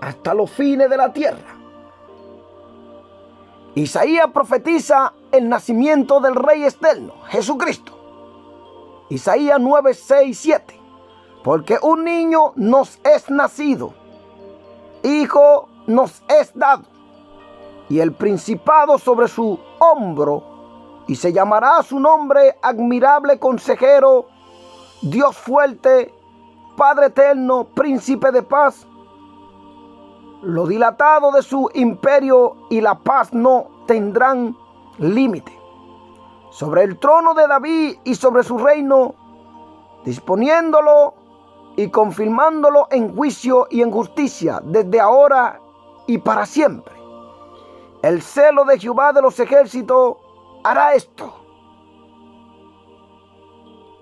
hasta los fines de la tierra. Isaías profetiza el nacimiento del Rey eterno, Jesucristo. Isaías 9:6-7. Porque un niño nos es nacido, hijo nos es dado, y el principado sobre su hombro, y se llamará su nombre admirable consejero, Dios fuerte, Padre eterno, príncipe de paz. lo dilatado de su imperio y la paz no tendrán límite. Sobre el trono de David y sobre su reino, disponiéndolo y confirmándolo en juicio y en justicia desde ahora y para siempre. El celo de Jehová de los ejércitos hará esto.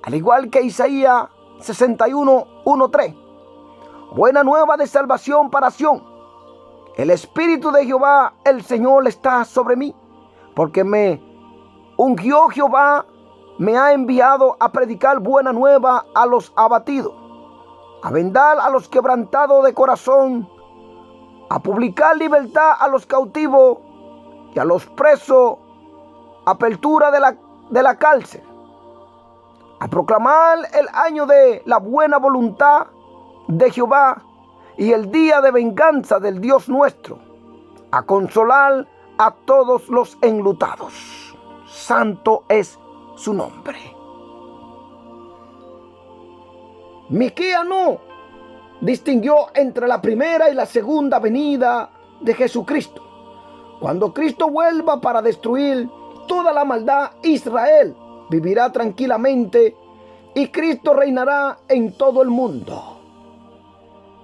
Al igual que Isaías 61:1-3. Buena nueva de salvación para Sión. El Espíritu de Jehová, el Señor, está sobre mí, porque me ungió Jehová, me ha enviado a predicar buena nueva a los abatidos, a vendar a los quebrantados de corazón, a publicar libertad a los cautivos y a los presos, apertura de la cárcel, a proclamar el año de la buena voluntad de Jehová y el día de venganza del Dios nuestro, a consolar a todos los enlutados. Santo es su nombre. Miqueas no distinguió entre la primera y la segunda venida de Jesucristo. Cuando Cristo vuelva para destruir toda la maldad, Israel vivirá tranquilamente y Cristo reinará en todo el mundo.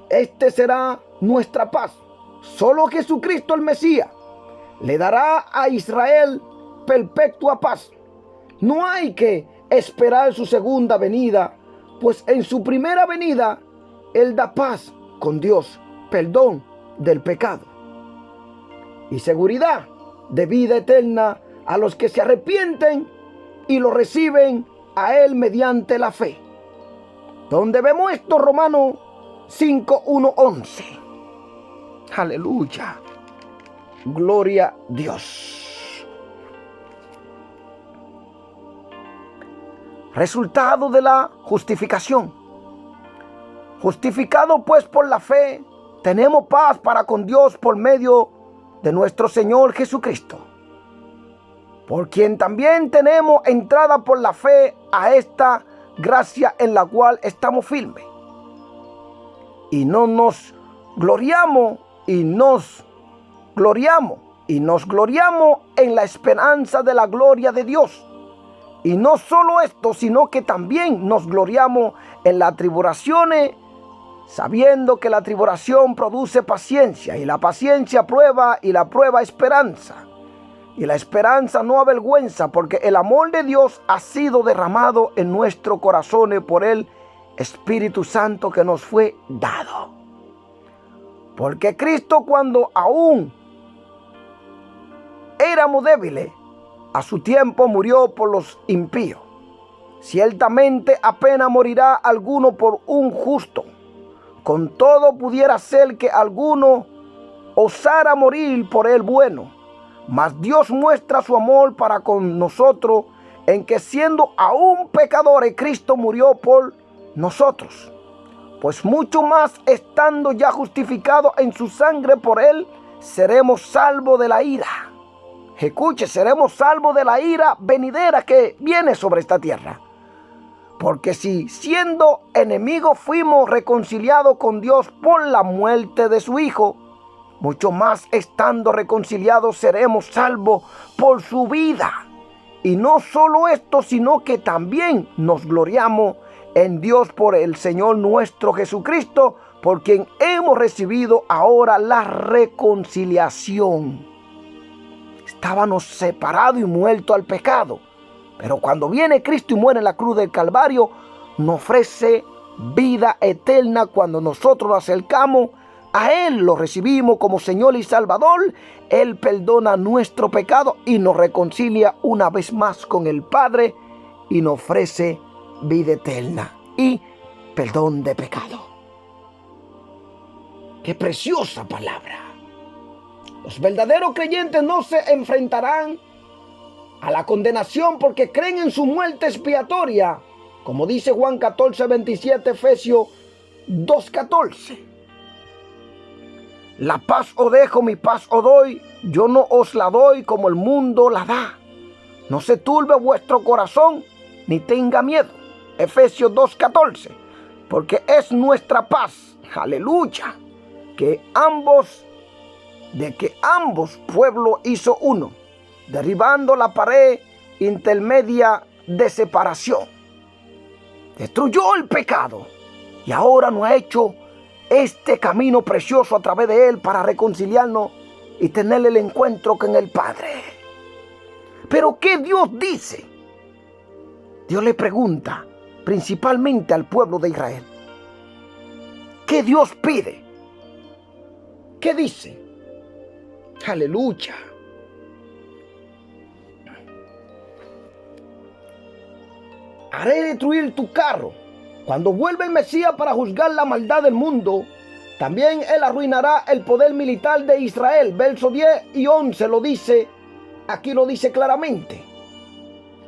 Este será nuestra paz. Solo Jesucristo el Mesías le dará a Israel perpetua paz. No hay que esperar su segunda venida, pues en su primera venida Él da paz con Dios, perdón del pecado y seguridad de vida eterna a los que se arrepienten y lo reciben a Él mediante la fe. Donde vemos esto, Romanos 5:1-11. Aleluya. Gloria a Dios. Resultado de la justificación. Justificado pues por la fe, tenemos paz para con Dios por medio de nuestro Señor Jesucristo, por quien también tenemos entrada por la fe a esta gracia en la cual estamos firmes. Y no nos gloriamos nos gloriamos en la esperanza de la gloria de Dios. Y no solo esto, sino que también nos gloriamos en las tribulaciones, sabiendo que la tribulación produce paciencia, y la paciencia prueba, y la prueba esperanza. Y la esperanza no avergüenza, porque el amor de Dios ha sido derramado en nuestros corazones por el Espíritu Santo que nos fue dado. Porque Cristo, cuando aún éramos débiles, a su tiempo murió por los impíos. Ciertamente apenas morirá alguno por un justo. Con todo pudiera ser que alguno osara morir por el bueno. Mas Dios muestra su amor para con nosotros en que siendo aún pecadores, Cristo murió por nosotros. Pues mucho más estando ya justificados en su sangre por él, seremos salvos de la ira. Escuche, seremos salvos de la ira venidera que viene sobre esta tierra. Porque si siendo enemigos fuimos reconciliados con Dios por la muerte de su Hijo, mucho más estando reconciliados seremos salvos por su vida. Y no solo esto, sino que también nos gloriamos en Dios por el Señor nuestro Jesucristo, por quien hemos recibido ahora la reconciliación. Estábamos separados y muertos al pecado, pero cuando viene Cristo y muere en la cruz del Calvario, nos ofrece vida eterna. Cuando nosotros nos acercamos a Él, lo recibimos como Señor y Salvador, Él perdona nuestro pecado y nos reconcilia una vez más con el Padre y nos ofrece vida eterna y perdón de pecado. ¡Qué preciosa palabra! Los verdaderos creyentes no se enfrentarán a la condenación porque creen en su muerte expiatoria, como dice Juan 14:27, Efesios 2:14. La paz os dejo, mi paz os doy, yo no os la doy como el mundo la da. No se turbe vuestro corazón, ni tenga miedo. Efesios 2:14. Porque es nuestra paz, aleluya, que ambos de que ambos pueblos hizo uno, derribando la pared intermedia de separación. Destruyó el pecado y ahora nos ha hecho este camino precioso a través de él para reconciliarnos y tener el encuentro con el Padre. Pero ¿qué Dios dice? Dios le pregunta principalmente al pueblo de Israel. ¿Qué Dios pide? ¿Qué dice? Aleluya. Haré destruir tu carro. Cuando vuelva el Mesías para juzgar la maldad del mundo, también él arruinará el poder militar de Israel. Versos 10 y 11 lo dice, aquí lo dice claramente.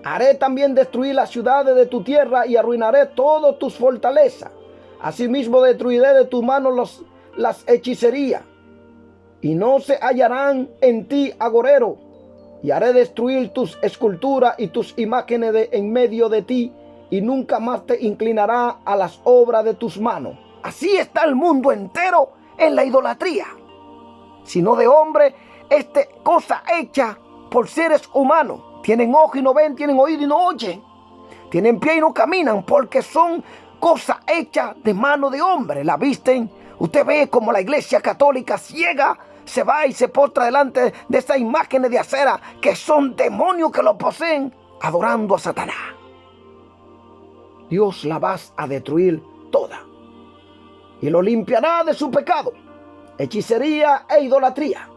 Haré también destruir las ciudades de tu tierra y arruinaré todas tus fortalezas. Asimismo destruiré de tus manos las hechicerías, y no se hallarán en ti agorero. Y haré destruir tus esculturas y tus imágenes en medio de ti, y nunca más te inclinará a las obras de tus manos. Así está el mundo entero en la idolatría, sino de hombre, cosa hecha por seres humanos. Tienen ojo y no ven, tienen oído y no oyen, tienen pie y no caminan, porque son cosas hechas de mano de hombre. La visten. Usted ve como la iglesia católica ciega se va y se postra delante de esas imágenes de acera que son demonios que lo poseen, adorando a Satanás. Dios la va a destruir toda y lo limpiará de su pecado, hechicería e idolatría.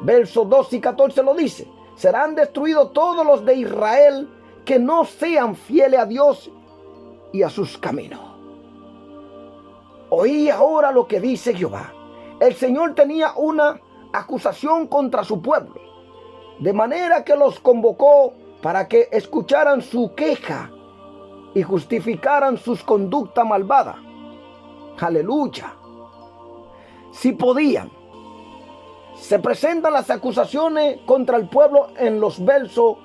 Versos 12 y 14 lo dice. Serán destruidos todos los de Israel que no sean fieles a Dios y a sus caminos. Oí ahora lo que dice Jehová. El Señor tenía una acusación contra su pueblo, de manera que los convocó para que escucharan su queja y justificaran sus conductas malvadas. Aleluya. Si podían, se presentan las acusaciones contra el pueblo en los versos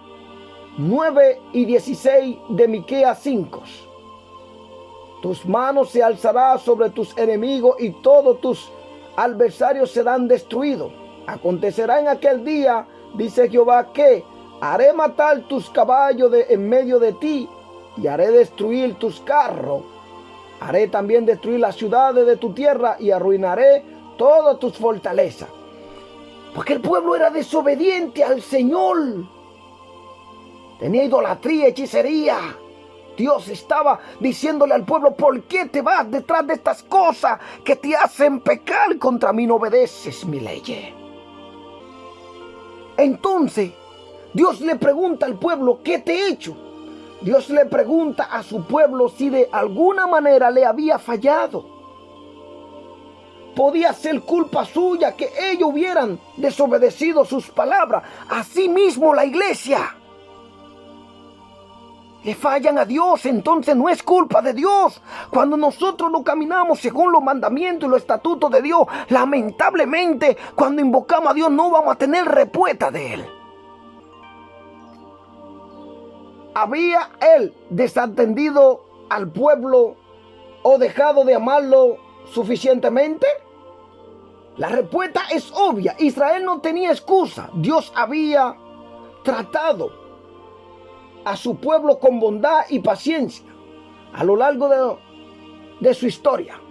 9 y 16 de Miqueas 5. Tus manos se alzarán sobre tus enemigos y todos tus adversarios serán destruidos. Acontecerá en aquel día, dice Jehová, que haré matar tus caballos en medio de ti y haré destruir tus carros. Haré también destruir las ciudades de tu tierra y arruinaré todas tus fortalezas. Porque el pueblo era desobediente al Señor. Tenía idolatría, hechicería. Dios estaba diciéndole al pueblo: ¿por qué te vas detrás de estas cosas que te hacen pecar contra mí? No obedeces mi ley. Entonces Dios le pregunta al pueblo: ¿qué te he hecho? Dios le pregunta a su pueblo si de alguna manera le había fallado. Podía ser culpa suya que ellos hubieran desobedecido sus palabras. Asimismo la iglesia. Le fallan a Dios, entonces no es culpa de Dios. Cuando nosotros no caminamos según los mandamientos y los estatutos de Dios, lamentablemente, cuando invocamos a Dios no vamos a tener respuesta de Él. ¿Había Él desatendido al pueblo o dejado de amarlo suficientemente? La respuesta es obvia. Israel no tenía excusa. Dios había tratado a su pueblo con bondad y paciencia a lo largo de su historia.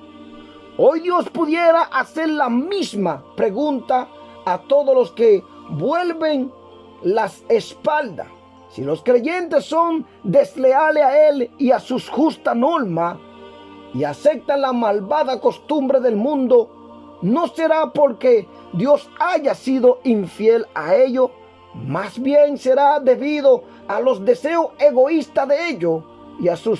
Hoy Dios pudiera hacer la misma pregunta a todos los que vuelven las espaldas. Si los creyentes son desleales a Él y a sus justas normas y aceptan la malvada costumbre del mundo, no será porque Dios haya sido infiel a ellos, más bien será debido a los deseos egoístas de ellos y a su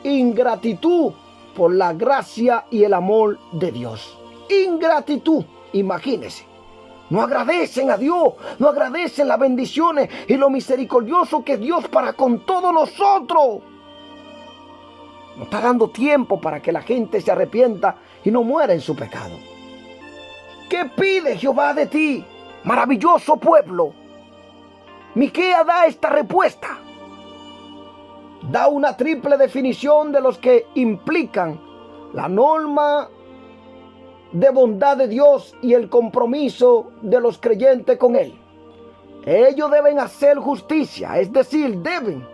ingratitud por la gracia y el amor de Dios. Ingratitud, imagínense. No agradecen a Dios, no agradecen las bendiciones y lo misericordioso que es Dios para con todos nosotros. No está dando tiempo para que la gente se arrepienta y no muera en su pecado. ¿Qué pide Jehová de ti, maravilloso pueblo? Miqueas da esta respuesta. Da una triple definición de los que implican la norma de bondad de Dios y el compromiso de los creyentes con Él. Ellos deben hacer justicia, es decir, deben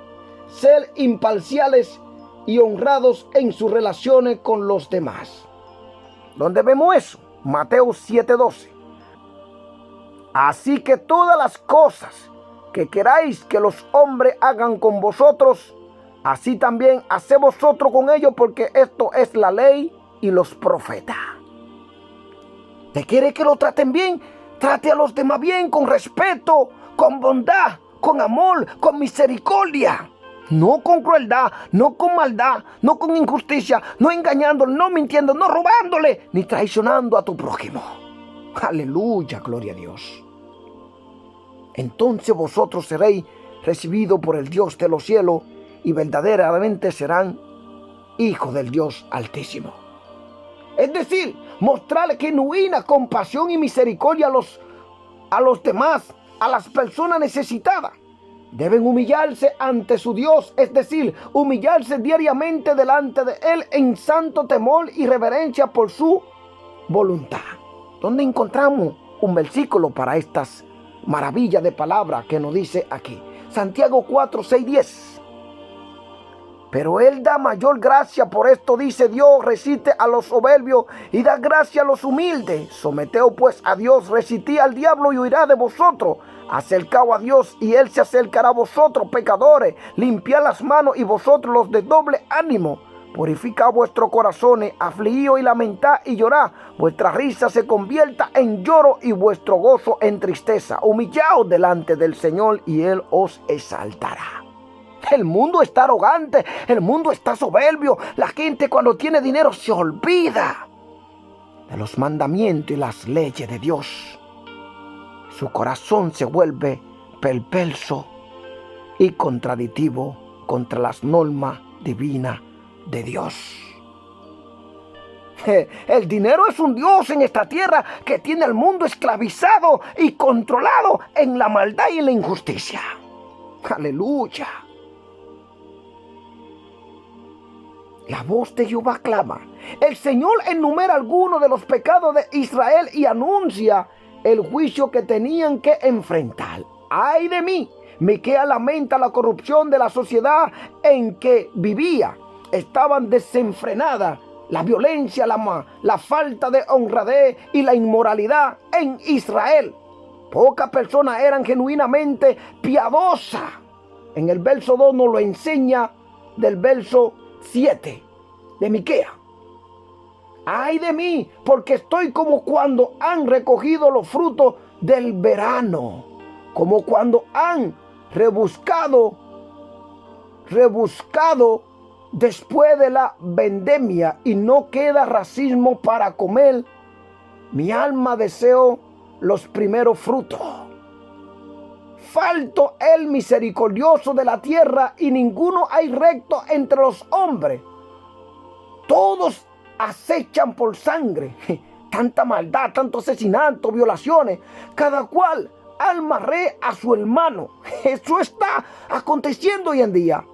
ser imparciales y honrados en sus relaciones con los demás. ¿Dónde vemos eso? Mateo 7:12. Así que todas las cosas que queráis que los hombres hagan con vosotros, así también haced vosotros con ellos, porque esto es la ley y los profetas. ¿Te quiere que lo traten bien? Trate a los demás bien, con respeto, con bondad, con amor, con misericordia. No con crueldad, no con maldad, no con injusticia, no engañándole, no mintiendo, no robándole, ni traicionando a tu prójimo. Aleluya, gloria a Dios. Entonces vosotros seréis recibidos por el Dios de los cielos y verdaderamente serán hijos del Dios Altísimo. Es decir, mostrarle genuina compasión y misericordia a los demás, a las personas necesitadas. Deben humillarse ante su Dios, es decir, humillarse diariamente delante de Él en santo temor y reverencia por su voluntad. ¿Dónde encontramos un versículo para estas maravillas de palabra que nos dice aquí? Santiago 4:6-10. Pero Él da mayor gracia, por esto dice Dios, resiste a los soberbios y da gracia a los humildes. Someteos pues a Dios, resistid al diablo y huirá de vosotros. Acercaos a Dios y Él se acercará a vosotros, pecadores. Limpiad las manos y vosotros los de doble ánimo. Purificad vuestros corazones, afligíos y lamentad y llorad. Vuestra risa se convierta en lloro y vuestro gozo en tristeza. Humillaos delante del Señor y Él os exaltará. El mundo está arrogante, el mundo está soberbio. La gente cuando tiene dinero se olvida de los mandamientos y las leyes de Dios. Su corazón se vuelve perverso y contradictivo contra las normas divinas de Dios. El dinero es un Dios en esta tierra que tiene al mundo esclavizado y controlado en la maldad y en la injusticia. Aleluya. La voz de Jehová clama. El Señor enumera algunos de los pecados de Israel y anuncia el juicio que tenían que enfrentar. ¡Ay de mí! Miqueas lamenta la corrupción de la sociedad en que vivía. Estaban desenfrenadas la violencia, la falta de honradez y la inmoralidad en Israel. Pocas personas eran genuinamente piadosas. En el verso 2 nos lo enseña del verso 7 de Miqueas. ¡Ay de mí! Porque estoy como cuando han recogido los frutos del verano, como cuando han rebuscado después de la vendemia y no queda racimo para comer. Mi alma deseó los primeros frutos. Falto el misericordioso de la tierra y ninguno hay recto entre los hombres. Todos acechan por sangre, tanta maldad, tanto asesinato, violaciones, cada cual amarre a su hermano. Eso está aconteciendo hoy en día.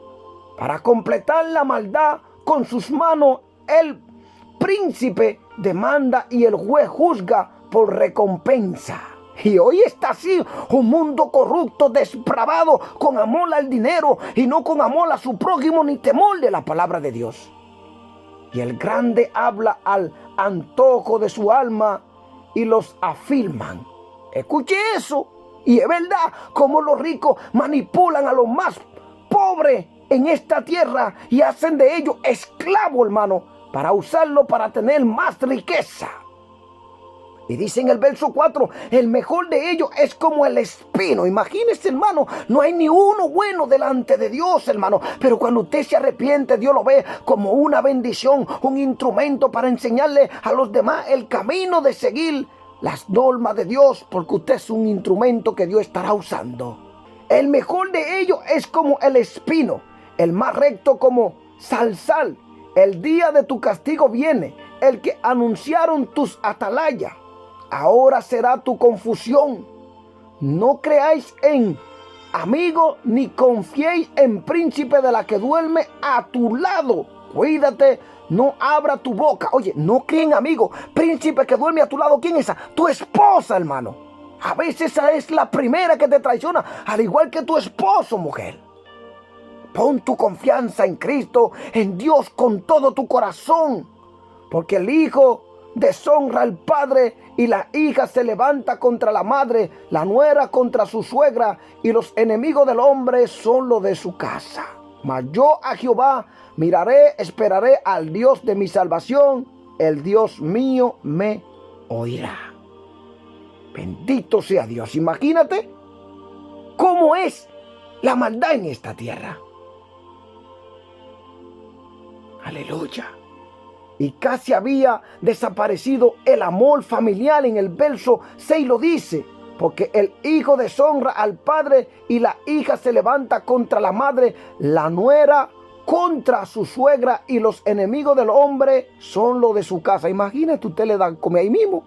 Para completar la maldad con sus manos, el príncipe demanda y el juez juzga por recompensa. Y hoy está así, un mundo corrupto, depravado, con amor al dinero y no con amor a su prójimo ni temor de la palabra de Dios. Y el grande habla al antojo de su alma y los afirman. Escuche eso. Y es verdad como los ricos manipulan a los más pobres en esta tierra y hacen de ellos esclavos, hermano, para usarlo para tener más riqueza. Y dice en el verso 4, el mejor de ellos es como el espino. Imagínese, hermano, no hay ni uno bueno delante de Dios, hermano. Pero cuando usted se arrepiente, Dios lo ve como una bendición, un instrumento para enseñarle a los demás el camino de seguir las normas de Dios, porque usted es un instrumento que Dios estará usando. El mejor de ellos es como el espino, el más recto como zarzal. El día de tu castigo viene, el que anunciaron tus atalayas. Ahora será tu confusión. No creáis en amigo, ni confiéis en príncipe de la que duerme a tu lado. Cuídate, no abra tu boca. Oye, no creen amigo. Príncipe que duerme a tu lado, ¿quién es esa? Tu esposa, hermano. A veces esa es la primera que te traiciona, al igual que tu esposo, mujer. Pon tu confianza en Cristo, en Dios con todo tu corazón, porque el hijo deshonra al padre y la hija se levanta contra la madre, la nuera contra su suegra, y los enemigos del hombre son los de su casa. Mas yo a Jehová miraré, esperaré al Dios de mi salvación, el Dios mío me oirá. Bendito sea Dios. Imagínate cómo es la maldad en esta tierra. Aleluya. Y casi había desaparecido el amor familiar. En el verso 6 lo dice, porque el hijo deshonra al padre y la hija se levanta contra la madre, la nuera contra su suegra, y los enemigos del hombre son los de su casa. Imagínate, usted le da come ahí mismo.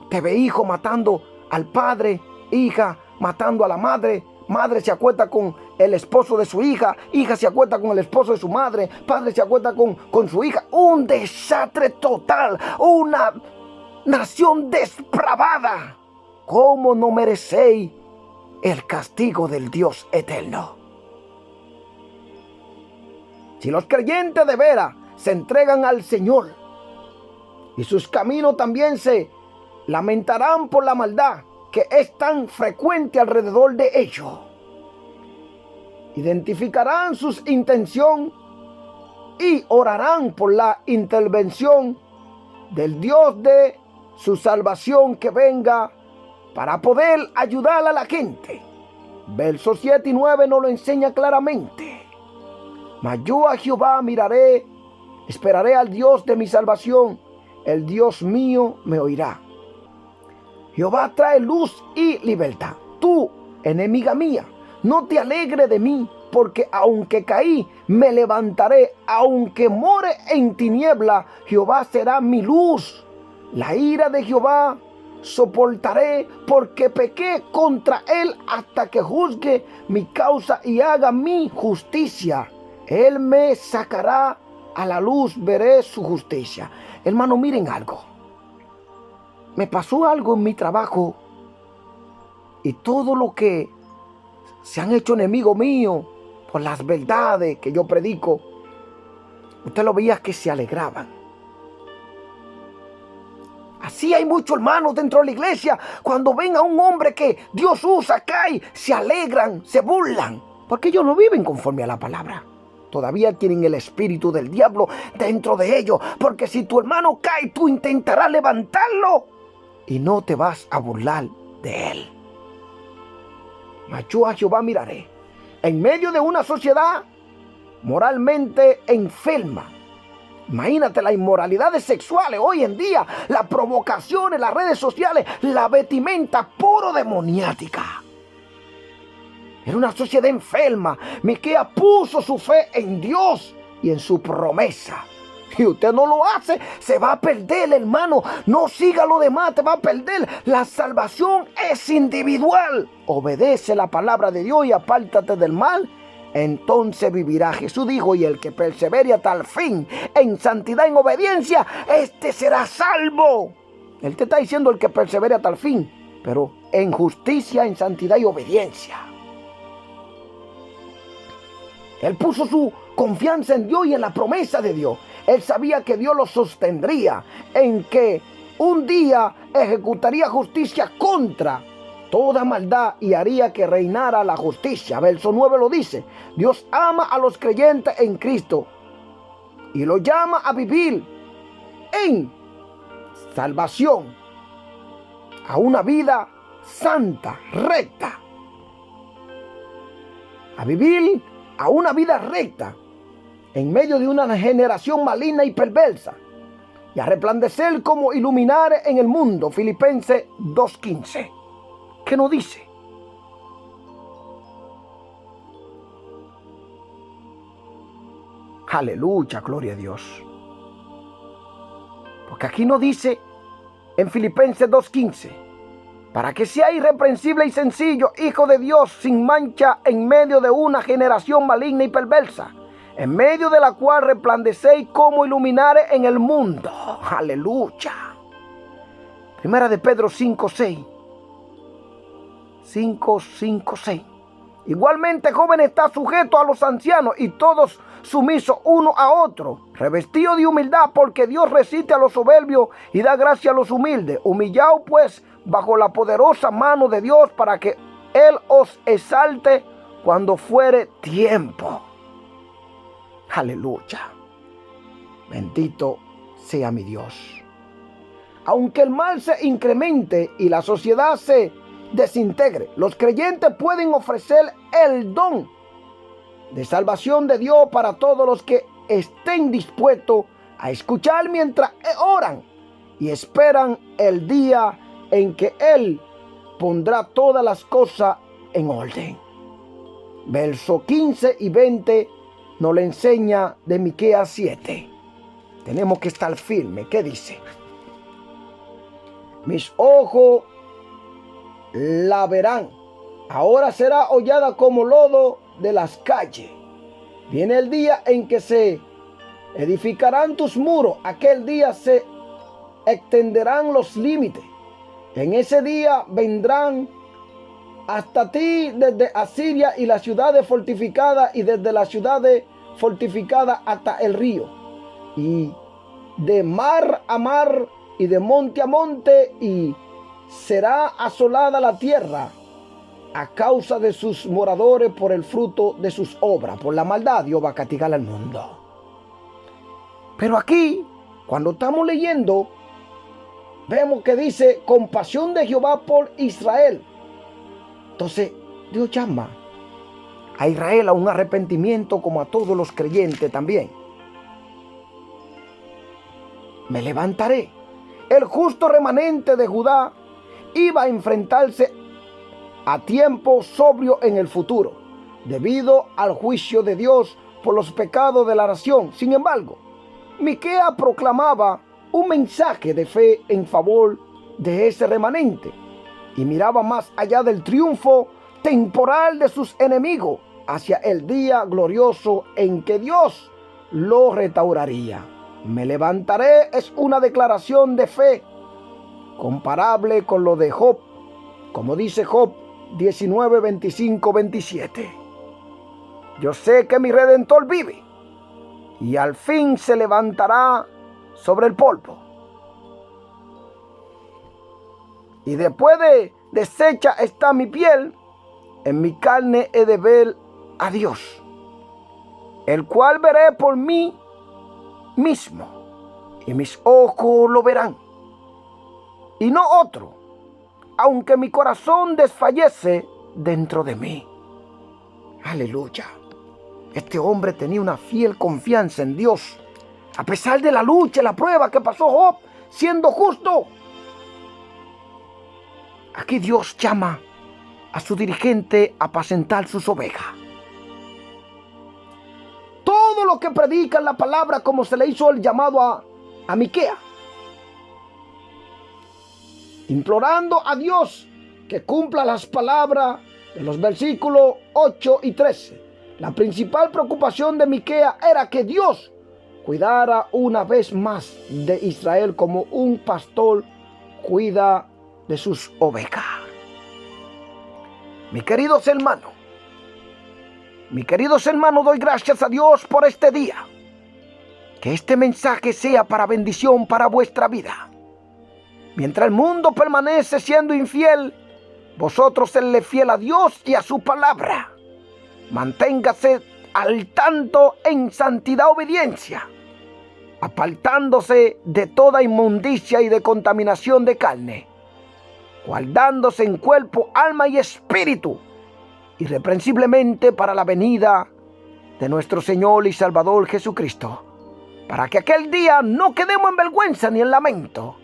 Te ve hijo matando al padre, hija matando a la madre, madre se acuesta con el esposo de su hija, hija se acuesta con el esposo de su madre, padre se acuesta con su hija. Un desastre total, una nación depravada. ¿Cómo no merecéis el castigo del Dios eterno? Si los creyentes de veras se entregan al Señor, y sus caminos también se lamentarán por la maldad que es tan frecuente alrededor de ellos. Identificarán sus intenciones y orarán por la intervención del Dios de su salvación que venga para poder ayudar a la gente. Versos 7 y 9 nos lo enseña claramente. Mas yo a Jehová miraré, esperaré al Dios de mi salvación, el Dios mío me oirá. Jehová trae luz y libertad. Tú, enemiga mía, no te alegres de mí, porque aunque caí, me levantaré. Aunque more en tiniebla, Jehová será mi luz. La ira de Jehová soportaré, porque pequé contra él hasta que juzgue mi causa y haga mi justicia. Él me sacará a la luz, veré su justicia. Hermano, miren algo. Me pasó algo en mi trabajo y todo lo que se han hecho enemigos míos por las verdades que yo predico, usted lo veía que se alegraban. Así hay muchos hermanos dentro de la iglesia. Cuando ven a un hombre que Dios usa, cae, se alegran, se burlan, porque ellos no viven conforme a la palabra. Todavía tienen el espíritu del diablo dentro de ellos, porque si tu hermano cae, tú intentarás levantarlo y no te vas a burlar de él. Mas yo a Jehová miraré. En medio de una sociedad moralmente enferma. Imagínate las inmoralidades sexuales hoy en día, las provocaciones, las redes sociales, la vestimenta puro demoniática. Era una sociedad enferma. Miqueas puso su fe en Dios y en su promesa. Si usted no lo hace, se va a perder, hermano. No siga lo demás, te va a perder. La salvación es individual. Obedece la palabra de Dios y apártate del mal. Entonces vivirá. Jesús dijo, y el que persevere hasta el fin en santidad, en obediencia, este será salvo. Él te está diciendo el que persevere hasta el fin, pero en justicia, en santidad y obediencia. Él puso su confianza en Dios y en la promesa de Dios. Él sabía que Dios lo sostendría, en que un día ejecutaría justicia contra toda maldad y haría que reinara la justicia. Verso 9 lo dice. Dios ama a los creyentes en Cristo y lo llama a vivir en salvación, a una vida santa, recta, a vivir a una vida recta en medio de una generación maligna y perversa, y a resplandecer como iluminar en el mundo. Filipenses 2:15. ¿Qué nos dice? Aleluya, gloria a Dios. Porque aquí nos dice en Filipenses 2:15, para que sea irreprensible y sencillo, hijo de Dios, sin mancha en medio de una generación maligna y perversa, en medio de la cual resplandecéis como iluminares en el mundo. Aleluya. Primera de Pedro 5:6. 5:6. Igualmente, joven, está sujeto a los ancianos y todos sumisos uno a otro, revestido de humildad, porque Dios resiste a los soberbios y da gracia a los humildes. Humillaos pues bajo la poderosa mano de Dios, para que Él os exalte cuando fuere tiempo. Aleluya. Bendito sea mi Dios. Aunque el mal se incremente y la sociedad se desintegre, los creyentes pueden ofrecer el don de salvación de Dios para todos los que estén dispuestos a escuchar mientras oran y esperan el día en que Él pondrá todas las cosas en orden. Versos 15 y 20 nos le enseña de Miqueas 7. Tenemos que estar firmes. ¿Qué dice? Mis ojos la verán. Ahora será hollada como lodo de las calles. Viene el día en que se edificarán tus muros. Aquel día se extenderán los límites. En ese día vendrán hasta ti desde Asiria y las ciudades fortificadas, y desde las ciudades fortificadas hasta el río, y de mar a mar y de monte a monte, y será asolada la tierra a causa de sus moradores, por el fruto de sus obras. Por la maldad Dios va a castigar al mundo. Pero aquí, cuando estamos leyendo, vemos que dice compasión de Jehová por Israel. Entonces Dios llama a Israel a un arrepentimiento, como a todos los creyentes también. Me levantaré. El justo remanente de Judá iba a enfrentarse a tiempo sobrio en el futuro, debido al juicio de Dios por los pecados de la nación. Sin embargo, Miqueas proclamaba un mensaje de fe en favor de ese remanente y miraba más allá del triunfo temporal de sus enemigos hacia el día glorioso en que Dios lo restauraría. Me levantaré es una declaración de fe comparable con lo de Job, como dice Job 19, 25, 27. Yo sé que mi Redentor vive y al fin se levantará sobre el polvo. Y después de deshecha está mi piel, en mi carne he de ver a Dios, el cual veré por mí mismo, y mis ojos lo verán, y no otro, aunque mi corazón desfallece dentro de mí. Aleluya. Este hombre tenía una fiel confianza en Dios, a pesar de la lucha y la prueba que pasó Job, siendo justo. Aquí Dios llama a su dirigente a apacentar sus ovejas. Todo lo que predican la palabra, como se le hizo el llamado a Miqueas, implorando a Dios que cumpla las palabras de los versículos 8 y 13. La principal preocupación de Miqueas era que Dios cuidara una vez más de Israel como un pastor cuida de sus ovejas. Mis queridos hermanos, doy gracias a Dios por este día. Que este mensaje sea para bendición para vuestra vida. Mientras el mundo permanece siendo infiel, vosotros serle fiel a Dios y a su palabra. Manténgase al tanto en santidad obediencia, apartándose de toda inmundicia y de contaminación de carne, guardándose en cuerpo, alma y espíritu, irreprensiblemente para la venida de nuestro Señor y Salvador Jesucristo, para que aquel día no quedemos en vergüenza ni en lamento.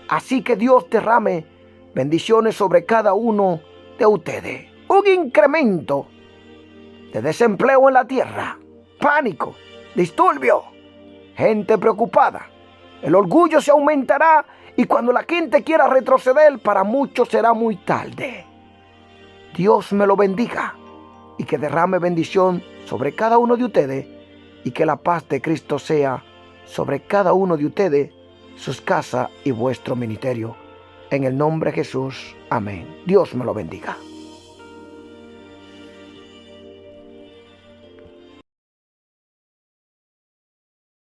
Así que Dios derrame bendiciones sobre cada uno de ustedes. Un incremento de desempleo en la tierra, pánico, disturbio, gente preocupada. El orgullo se aumentará y cuando la gente quiera retroceder, para muchos será muy tarde. Dios me lo bendiga y que derrame bendición sobre cada uno de ustedes y que la paz de Cristo sea sobre cada uno de ustedes, sus casas y vuestro ministerio. En el nombre de Jesús. Amén. Dios me lo bendiga.